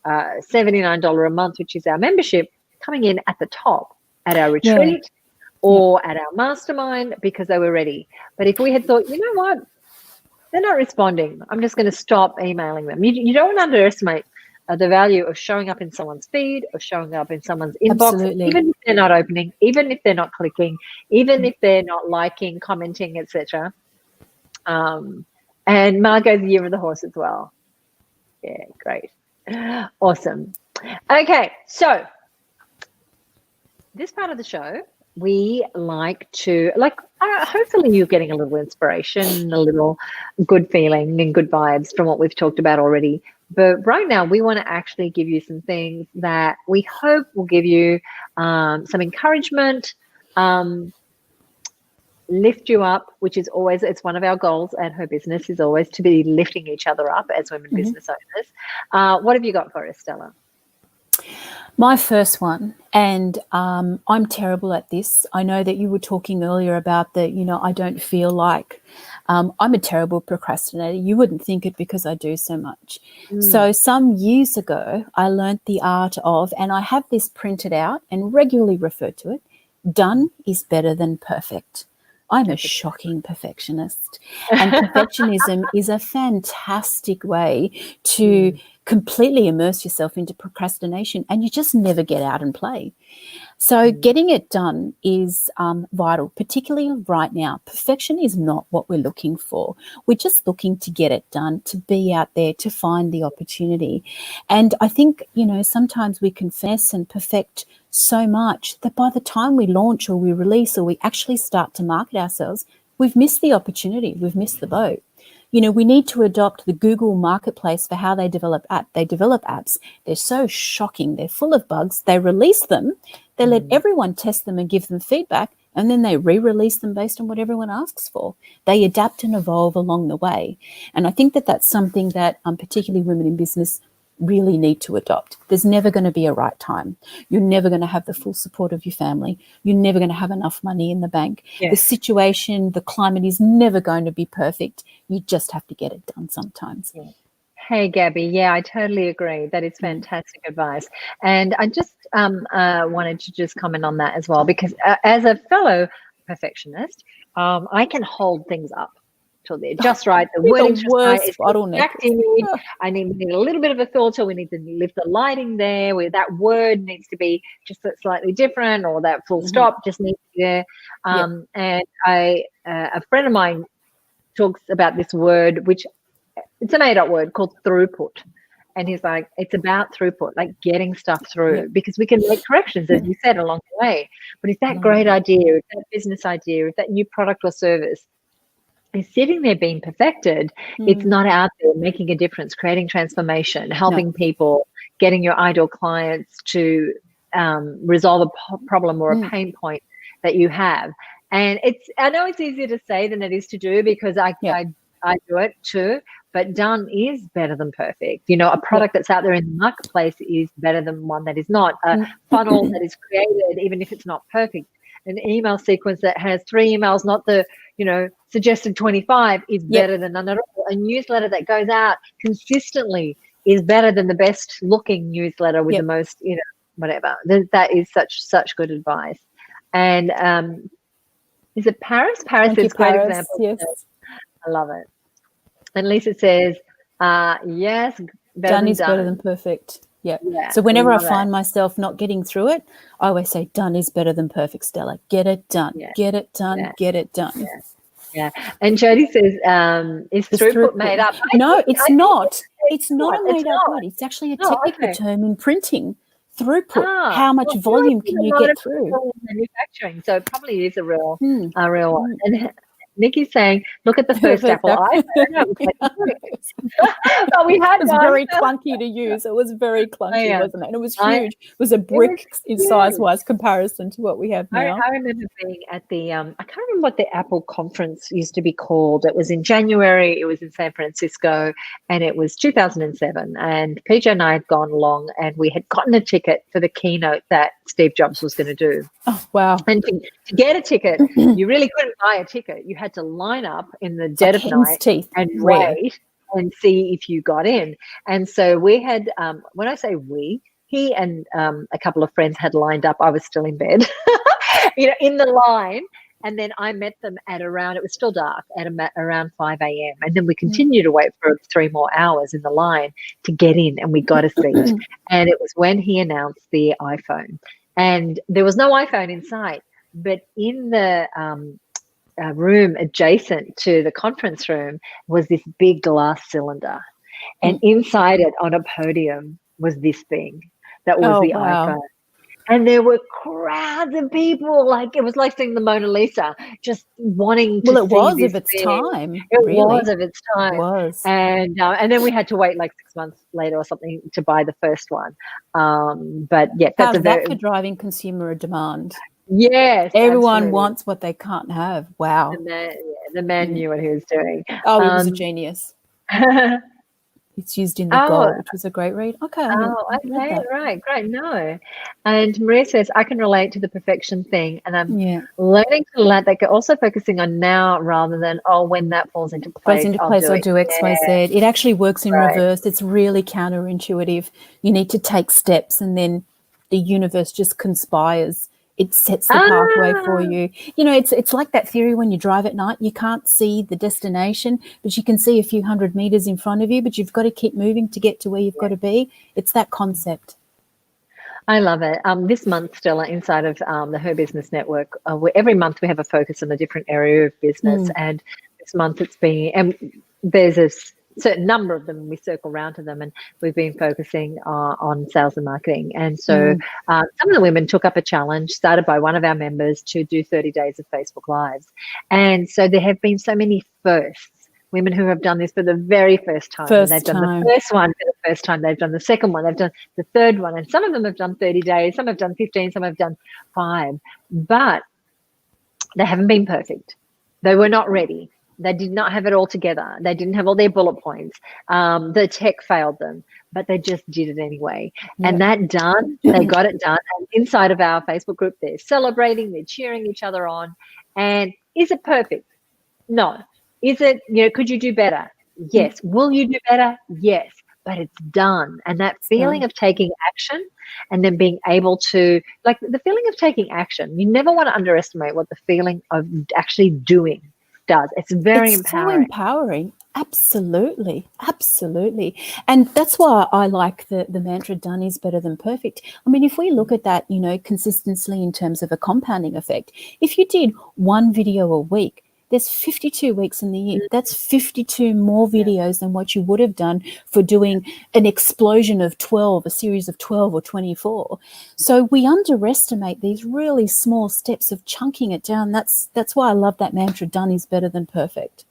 $79 a month, which is our membership, coming in at the top at our retreat or at our mastermind because they were ready. But if we had thought, you know what, they're not responding. I'm just going to stop emailing them. You don't underestimate the value of showing up in someone's feed or showing up in someone's inbox, Absolutely. even if they're not opening, even if they're not clicking, even if they're not liking, commenting, etc. And Margot's Year of the Horse as well. Yeah, great. Awesome. Okay, so this part of the show, we like to, hopefully you're getting a little inspiration, a little good feeling and good vibes from what we've talked about already. But right now, we want to actually give you some things that we hope will give you some encouragement, lift you up, which is always, it's one of our goals at Her Business, is always to be lifting each other up as women business owners. What have you got for us, Stella? My first one, and I'm terrible at this. I know that you were talking earlier about that, I don't feel like I'm a terrible procrastinator. You wouldn't think it because I do so much. So some years ago, I learned the art of, and I have this printed out and regularly refer to it, done is better than perfect. I'm a shocking perfectionist, and perfectionism is a fantastic way to completely immerse yourself into procrastination, and you just never get out and play. So getting it done is vital, particularly right now. Perfection is not what we're looking for. We're just looking to get it done, to be out there, to find the opportunity. And I think, sometimes we confess and perfect so much that by the time we launch or we release or we actually start to market ourselves, we've missed the opportunity. We've missed the boat. We need to adopt the Google marketplace for how they develop apps. They develop apps. They're so shocking. They're full of bugs. They release them. They let everyone test them and give them feedback, and then they re-release them based on what everyone asks for. They adapt and evolve along the way. And I think that that's something that particularly women in business really need to adopt. There's never going to be a right time. You're never going to have the full support of your family. You're never going to have enough money in the bank. Yes. The situation, the climate is never going to be perfect. You just have to get it done sometimes. Yeah. Hey, Gabby. Yeah, I totally agree. That is fantastic advice. And I just wanted to just comment on that as well, because as a fellow perfectionist, I can hold things up till they're just right. The wording's just right. It's exact image. I need a little bit of a filter. We need to lift the lighting there. Where that word needs to be just slightly different, or that full stop just needs to be there. And a friend of mine talks about this word, which it's a made-up word called throughput. And he's like, it's about throughput, like getting stuff through, because we can make corrections, as you said, along the way. But if that great idea, if that business idea, if that new product or service is sitting there being perfected, it's not out there making a difference, creating transformation, helping people, getting your ideal clients to resolve a problem or a pain point that you have. And I know it's easier to say than it is to do, because I do it too, but done is better than perfect. A product that's out there in the marketplace is better than one that is not. A funnel that is created, even if it's not perfect, an email sequence that has 3 emails, not the, suggested 25, is better than none at all. A newsletter that goes out consistently is better than the best looking newsletter with the most, whatever. That is such good advice. And is it Paris? Paris is a great example. Yes. I love it. And Lisa says, yes, done is better than perfect. Yeah. So whenever I find myself not getting through it, I always say, done is better than perfect, Stella. Get it done. Yeah. Get it done. Get it done. Yeah. And Jody says, is throughput made up? No, it's not. It's not a made-up word. It's actually a technical term in printing. Throughput. How much volume can you get through? Manufacturing. So it probably is a real one. And Nikki's saying, look at the first Apple iPhone. But we had it was very clunky to use. It was very clunky, wasn't it? And it was huge. It was a brick in size-wise comparison to what we have now. I remember being at the, I can't remember what the Apple conference used to be called. It was in January. It was in San Francisco, and it was 2007. And PJ and I had gone along, and we had gotten a ticket for the keynote that Steve Jobs was going to do. Oh, wow. And to get a ticket, you really couldn't buy a ticket. You had to line up in the dead of night and wait and see if you got in. And so we had, when I say we, he and a couple of friends had lined up. I was still in bed, in the line. And then I met them at around, it was still dark, at around 5 a.m. And then we continued to wait for 3 more hours in the line to get in, and we got a seat. And it was when he announced the iPhone. And there was no iPhone in sight, but in the room adjacent to the conference room was this big glass cylinder. And inside it on a podium was this thing that was the iPhone. And there were crowds of people, like it was like seeing the Mona Lisa, just wanting to see this. Well, it was of its time. It was of its time. It was. And then we had to wait like 6 months later or something to buy the first one. But yeah, how's that for driving consumer demand? Yes, everyone wants what they can't have. Wow. The man knew what he was doing. Oh, he was a genius. It's used in the goal, which was a great read. Okay. Okay, right, great. No. And Maria says, I can relate to the perfection thing, and I'm learning to let that go, also focusing on now rather than, when that falls into place. I'll do X, Y, Z. It actually works in reverse. It's really counterintuitive. You need to take steps, and then the universe just conspires. It sets the pathway for you. You know, it's like that theory when you drive at night. You can't see the destination, but you can see a few hundred meters in front of you, but you've got to keep moving to get to where you've got to be. It's that concept. I love it. This month, Stella, inside of the Her Business Network, every month we have a focus on a different area of business. And this month it's been, and there's a certain number of them, we circle around to them, and we've been focusing on sales and marketing. And so some of the women took up a challenge started by one of our members to do 30 days of Facebook Lives. And so there have been so many firsts, women who have done this for the very first time. They've done the first one for the first time, they've done the second one, they've done the third one, and some of them have done 30 days, some have done 15, some have done 5, but they haven't been perfect. They were not ready. They did not have it all together. They didn't have all their bullet points. The tech failed them, but they just did it anyway. And that done, they got it done. And inside of our Facebook group, they're celebrating, they're cheering each other on. And is it perfect? No. Is it, could you do better? Yes. Will you do better? Yes. But it's done. And that feeling of taking action and then being able to, like the feeling of taking action, you never want to underestimate what the feeling of actually doing does. It's very empowering. So empowering. Absolutely. And that's why I like the mantra, done is better than perfect. I mean, if we look at that, consistently in terms of a compounding effect, if you did one video a week, there's 52 weeks in the year. That's 52 more videos than what you would have done for doing an explosion of 12, a series of 12 or 24. So we underestimate these really small steps of chunking it down. That's why I love that mantra, done is better than perfect.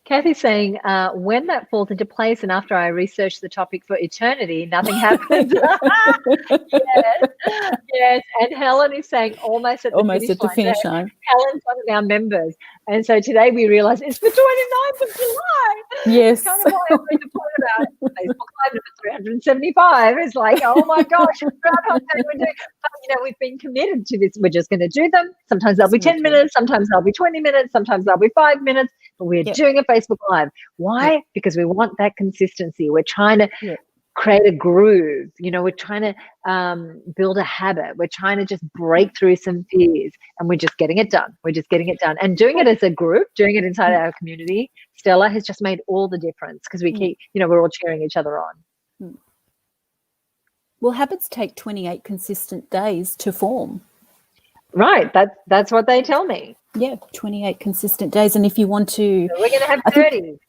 Kathy's saying, when that falls into place and after I research the topic for eternity, nothing happens. Yes. And Helen is saying almost at the finish line. Helen's one of our members. And so today we realize it's the 29th of July. Yes. It's kind of why I'm going to point about Facebook Live number 375. It's like, oh my gosh, we're doing. But, we've been committed to this. We're just going to do them. Sometimes they'll be 10 minutes. Sometimes they'll be 20 minutes. Sometimes they'll be 5 minutes. But we're doing a Facebook Live. Why? Because we want that consistency. We're trying to create a groove. We're trying to build a habit. We're trying to just break through some fears, and we're just getting it done. And doing it as a group, doing it inside our community, Stella, has just made all the difference because we keep, we're all cheering each other on. Well, habits take 28 consistent days to form. Right. That's what they tell me. Yeah, 28 consistent days. And if you want to... So we're going to have 30.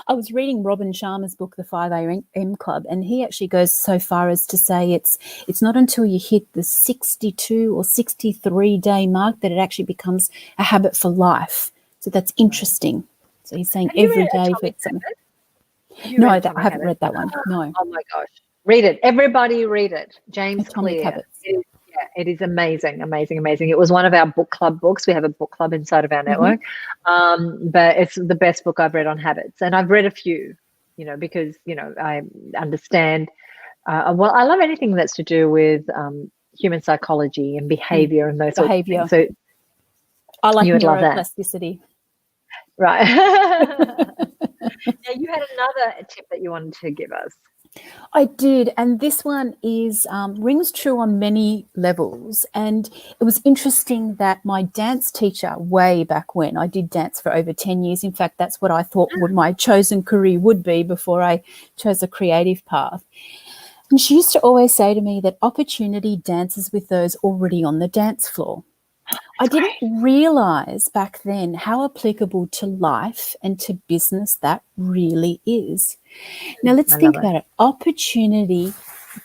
I was reading Robin Sharma's book, The 5 a.m. Club, and he actually goes so far as to say it's not until you hit the 62 or 63-day mark that it actually becomes a habit for life. So that's interesting. So he's saying every day for something. No, I haven't read that one. No. Oh, my gosh. Read it. Everybody read it. James Atomic Clear. Habits. It is amazing. It was one of our book club books. We have a book club inside of our network, but it's the best book I've read on habits. And I've read a few, because, I understand. Well, I love anything that's to do with human psychology and behavior and those sorts of things. So I like neuroplasticity. Right. Now, you had another tip that you wanted to give us. I did, and this one is rings true on many levels. And it was interesting that my dance teacher, way back when, I did dance for over 10 years. In fact, that's what I thought would my chosen career would be before I chose a creative path. And she used to always say to me that opportunity dances with those already on the dance floor. I didn't realise back then how applicable to life and to business that really is. Now, let's think about it. Opportunity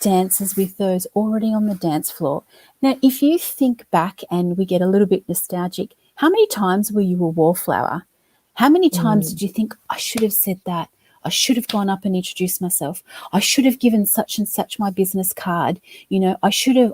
dances with those already on the dance floor. Now, if you think back and we get a little bit nostalgic, how many times were you a wallflower? How many times did you think, I should have said that? I should have gone up and introduced myself. I should have given such and such my business card. You know, I should have.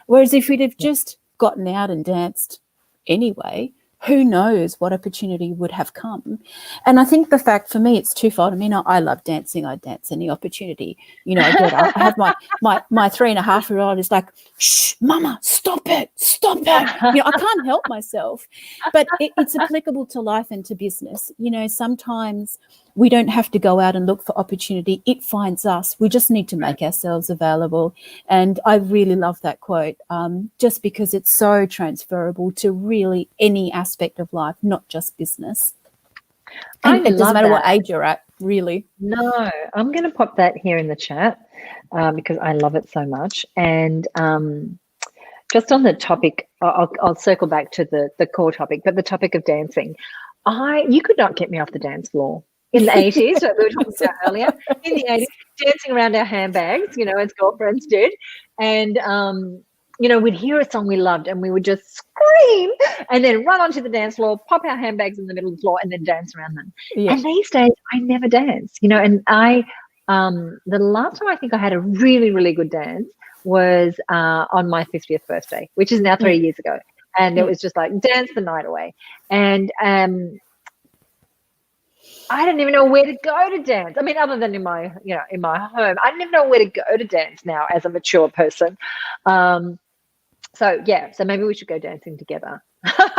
Whereas if we'd have just gotten out and danced anyway, who knows what opportunity would have come. And I think the fact for me, it's twofold. I mean, I love dancing. I dance any opportunity. You know, I have my 3.5-year-old is like, shh, mama, stop it. You know, I can't help myself. But it's applicable to life and to business. You know, sometimes we don't have to go out and look for opportunity. It finds us. We just need to make ourselves available. And I really love that quote, just because it's so transferable to really any aspect of life, not just business. And it doesn't matter what age you're at, really. No, I'm going to pop that here in the chat because I love it so much. And just on the topic, I'll circle back to the core topic, but the topic of dancing. You could not get me off the dance floor. In the 80s, that we were talking about earlier, in the 80s, dancing around our handbags, you know, as girlfriends did. And, you know, we'd hear a song we loved and we would just scream and then run onto the dance floor, pop our handbags in the middle of the floor and then dance around them. Yeah. And these days, I never dance, you know, and the last time I think I had a really, really good dance was on my 50th birthday, which is now 3 years ago. And it was just like dance the night away. And I didn't even know where to go to dance. I mean, other than in my home, I didn't even know where to go to dance now as a mature person. So maybe we should go dancing together. Well,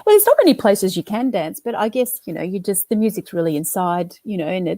there's not many places you can dance, but I guess, you know, the music's really inside, you know, and you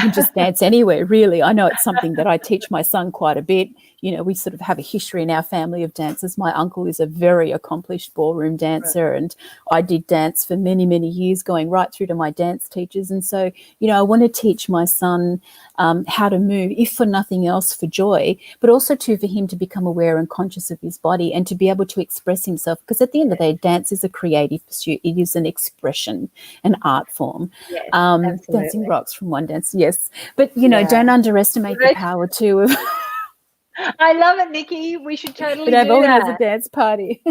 can just dance anywhere, really. I know it's something that I teach my son quite a bit. You know, we sort of have a history in our family of dancers. My uncle is a very accomplished ballroom dancer, and I did dance for many, many years, going right through to my dance teachers. And so, you know, I want to teach my son how to move, if for nothing else, for joy, but also for him to become aware and conscious of his body and to be able to express himself. Because at the end of the day, dance is a creative pursuit. It is an expression, an art form. Yes, dancing rocks from one dance, yes. But, you know, don't underestimate the power too of... I love it, Nikki. We should totally do that. Organize a dance party.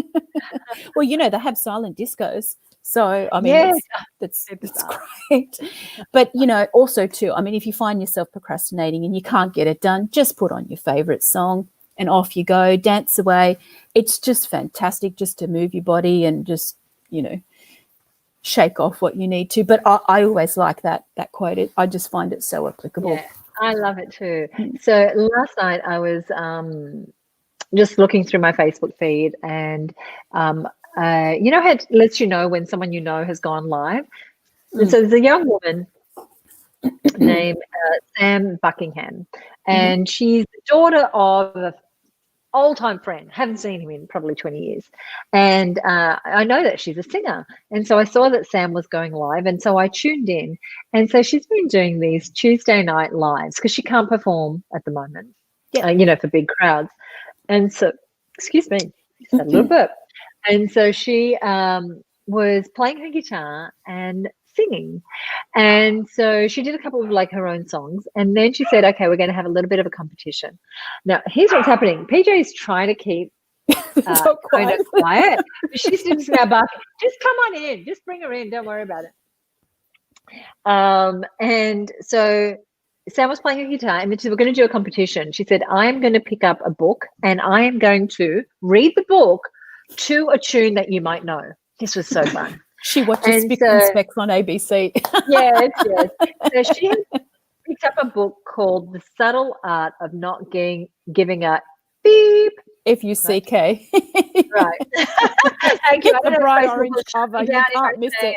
Well, you know, they have silent discos. So, I mean, that's great. But, you know, also too, I mean, if you find yourself procrastinating and you can't get it done, just put on your favourite song and off you go, dance away. It's just fantastic just to move your body and just, you know, shake off what you need to. But I always like that quote. I just find it so applicable. Yeah. I love it too. So last night I was just looking through my Facebook feed and, you know how it lets you know when someone you know has gone live? And so there's a young woman named Sam Buckingham, and she's the daughter of an old-time friend. Haven't seen him in probably 20 years. And I know that she's a singer. And so I saw that Sam was going live. And so I tuned in. And so she's been doing these Tuesday night lives because she can't perform at the moment, you know, for big crowds. And so, excuse me, just a little bit. And so she was playing her guitar and singing. And so she did a couple of like her own songs, and then she said, okay, we're going to have a little bit of a competition. Now here's what's happening. PJ is trying to keep quiet. She's just now barking, just come on in, just bring her in, don't worry about it. And so Sam was playing her guitar, and then she said, we're going to do a competition. She said, I am going to pick up a book and I am going to read the book to a tune that you might know. This was so fun. She watches Spick and Specks on ABC. Yes. So she picked up a book called The Subtle Art of Not Giving a Beep Fuck. Right. Thank you. Get the bright orange cover. You can't miss it.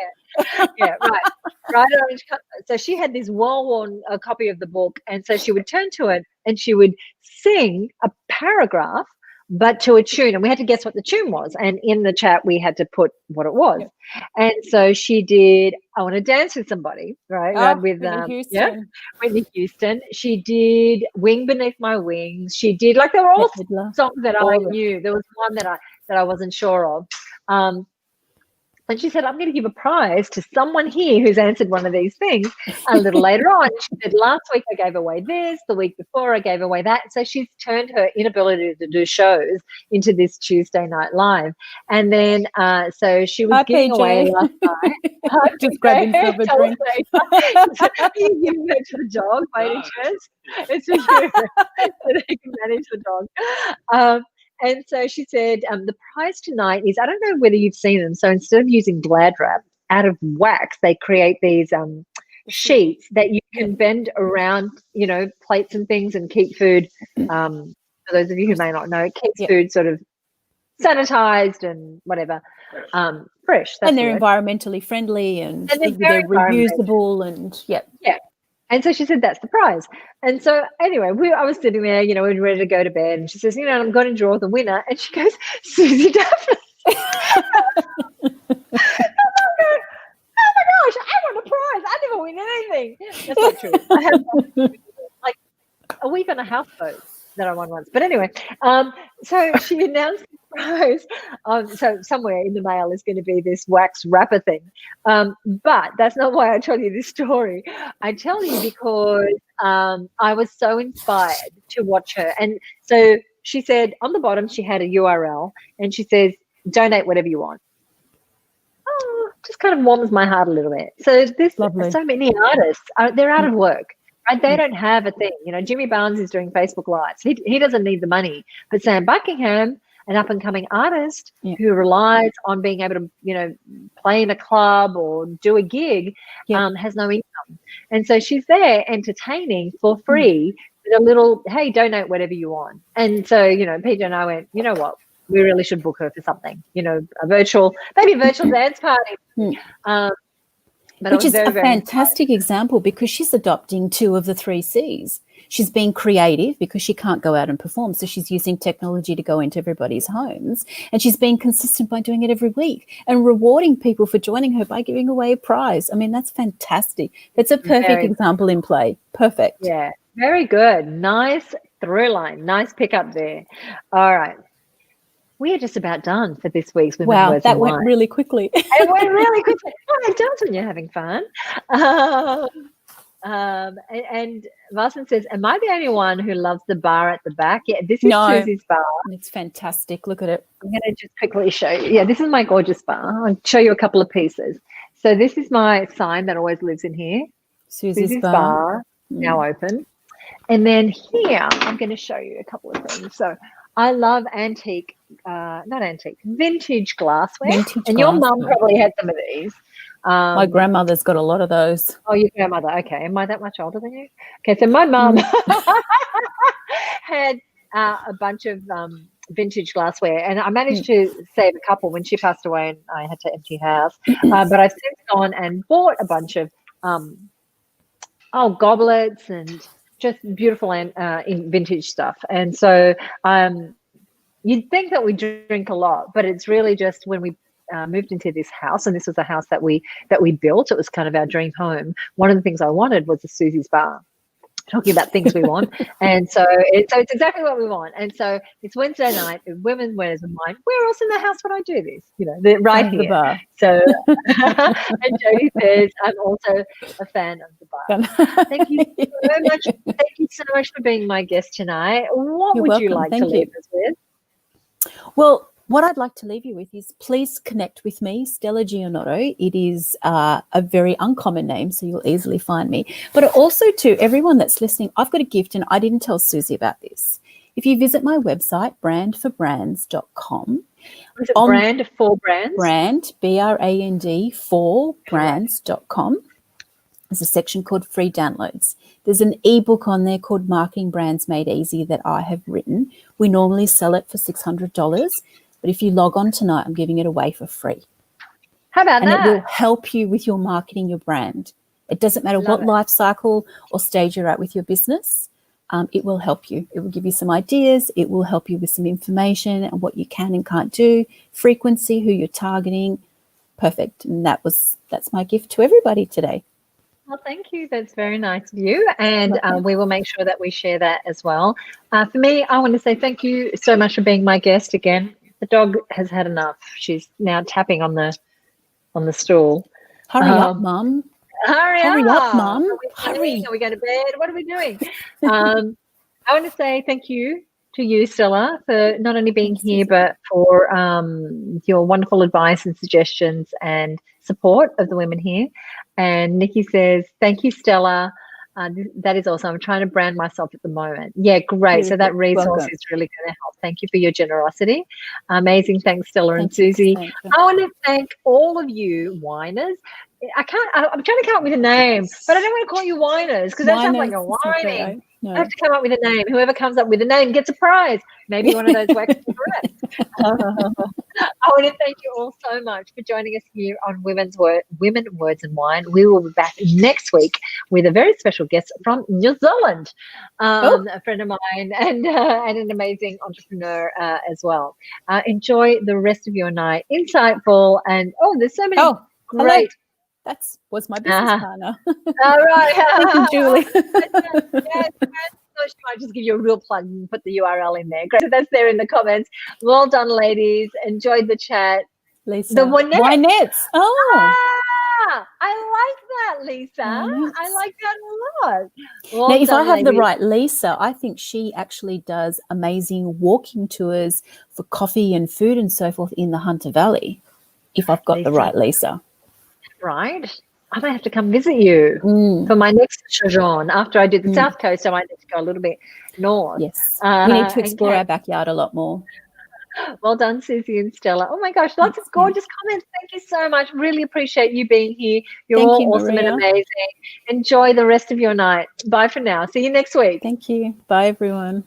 Yeah, right. Bright orange cover. So she had this well-worn copy of the book, and so she would turn to it and she would sing a paragraph, but to a tune, and we had to guess what the tune was. And in the chat, we had to put what it was. Yep. And so she did "I Want to Dance with Somebody," right? With Whitney Houston. She did "Wing Beneath My Wings." She did, like, there were all songs that I knew. There was one that I wasn't sure of. And she said, I'm going to give a prize to someone here who's answered one of these things a little later on. She said, last week I gave away this, the week before I gave away that. So she's turned her inability to do shows into this Tuesday Night Live. And then so she was giving away last night. Just grabbing herself a drink. Are you giving her to the dog by any chance? It's for you. So they can manage the dog. And so she said, the prize tonight is, I don't know whether you've seen them. So instead of using Glad wrap, out of wax, they create these sheets that you can bend around, plates and things, and keep food, for those of you who may not know, keeps food sort of sanitized and whatever, fresh. And they're environmentally friendly, and they're reusable, and Yeah. And so she said, that's the prize. And so anyway, I was sitting there, we were ready to go to bed. And she says, I'm going to draw the winner. And she goes, Suzi Dafnis. Oh my gosh, I won a prize. I never win anything. That's not true. I have like a week on a houseboat that I won once. But anyway, so she announced the prize. So somewhere in the mail is going to be this wax wrapper thing. But that's not why I tell you this story. I tell you because I was so inspired to watch her. And so she said on the bottom, she had a URL, and she says, donate whatever you want. Oh, just kind of warms my heart a little bit. So there's so many artists, they're out of work. Right? They don't have a thing. Jimmy Barnes is doing Facebook Lives. He doesn't need the money. But Sam Buckingham, an up-and-coming artist who relies on being able to, play in a club or do a gig, has no income. And so she's there entertaining for free with a little, hey, donate whatever you want. And so, PJ and I went, you know what? We really should book her for something, maybe a virtual dance party. Which is a fantastic example, because she's adopting 2 of the 3 C's. She's being creative because she can't go out and perform, so she's using technology to go into everybody's homes, and she's being consistent by doing it every week and rewarding people for joining her by giving away a prize. I mean, that's fantastic. That's a perfect example in play. Perfect. Yeah, very good. Nice through line. Nice pickup there. All right. We are just about done for this week's Women, Words, and Wine. Went really quickly. It went really quickly. Well, it does when you're having fun. And Varson says, am I the only one who loves the bar at the back? Yeah, this is Suzi's bar. It's fantastic. Look at it. I'm going to just quickly show you. Yeah, this is my gorgeous bar. I'll show you a couple of pieces. So this is my sign that always lives in here. Suzi's bar. Now open. And then here, I'm going to show you a couple of things. So I love vintage glassware. Your mum probably had some of these. My grandmother's got a lot of those. Oh, your grandmother. Okay. Am I that much older than you? Okay. So my mum had a bunch of vintage glassware, and I managed to save a couple when she passed away and I had to empty house. But I've since gone and bought a bunch of goblets and just beautiful in vintage stuff. And so you'd think that we drink a lot, but it's really just when we moved into this house, and this was a house that we built. It was kind of our dream home. One of the things I wanted was a Suzi's bar. Talking about things we want, and so it's exactly what we want. And so it's Wednesday night, Women, Words, and Wine. Where else in the house would I do this? Right here. The bar. So, and Jody says, I'm also a fan of the bar. Thank you so much. Thank you so much for being my guest tonight. What You're would welcome. You like Thank to leave us with? Well, what I'd like to leave you with is please connect with me, Stella Gianotto. It is a very uncommon name, so you'll easily find me. But also to everyone that's listening, I've got a gift, and I didn't tell Suzi about this. If you visit my website, brandforbrands.com. Is it brand for brands? Brand, BRAND, for brands.com. there's a section called free downloads. There's an ebook on there called Marketing Brands Made Easy that I have written. We normally sell it for $600, but if you log on tonight, I'm giving it away for free. How about that? And it will help you with your marketing, your brand. It doesn't matter what life cycle or stage you're at with your business. It will help you. It will give you some ideas. It will help you with some information and what you can and can't do, frequency, who you're targeting. Perfect. And that's my gift to everybody today. Well, thank you. That's very nice of you. And we will make sure that we share that as well. For me, I want to say thank you so much for being my guest again. The dog has had enough. She's now tapping on the stool. Hurry up, Mum. Hurry up, Mum. Hurry. Are we going to bed? What are we doing? I want to say thank you to you, Stella, for not only being here, but for your wonderful advice and suggestions and support of the women here. And Nikki says, thank you, Stella. That is awesome. I'm trying to brand myself at the moment. Yeah, great. So that resource is really going to help. Thank you for your generosity. Amazing. Thanks, Stella and Suzi. I want to thank all of you whiners. I'm trying to come up with a name, but I don't want to call you whiners because that sounds like a whining. Okay. No. I have to come up with a name. Whoever comes up with a name gets a prize. Maybe one of those wax cigarettes. I want to thank you all so much for joining us here on Women, Words and Wine. We will be back next week with a very special guest from New Zealand, a friend of mine and an amazing entrepreneur as well. Enjoy the rest of your night. Insightful and, there's so many great. That was my business partner. All right. Thank you, Julie. Yes. She might just give you a real plug and put the URL in there. Great. So that's there in the comments. Well done, ladies. Enjoyed the chat. Lisa. The Winettes. Oh. I like that, Lisa. Winettes. I like that a lot. Well now, if done, I have ladies. the right Lisa, I think she actually does amazing walking tours for coffee and food and so forth in the Hunter Valley, if I've got the right Lisa. Right. I might have to come visit you for my next sojourn. After I do the South Coast, I might need to go a little bit north. Yes. We need to explore our backyard a lot more. Well done, Suzi and Stella. Oh, my gosh, lots of gorgeous comments. Thank you so much. Really appreciate you being here. You're all awesome and amazing. Enjoy the rest of your night. Bye for now. See you next week. Thank you. Bye, everyone.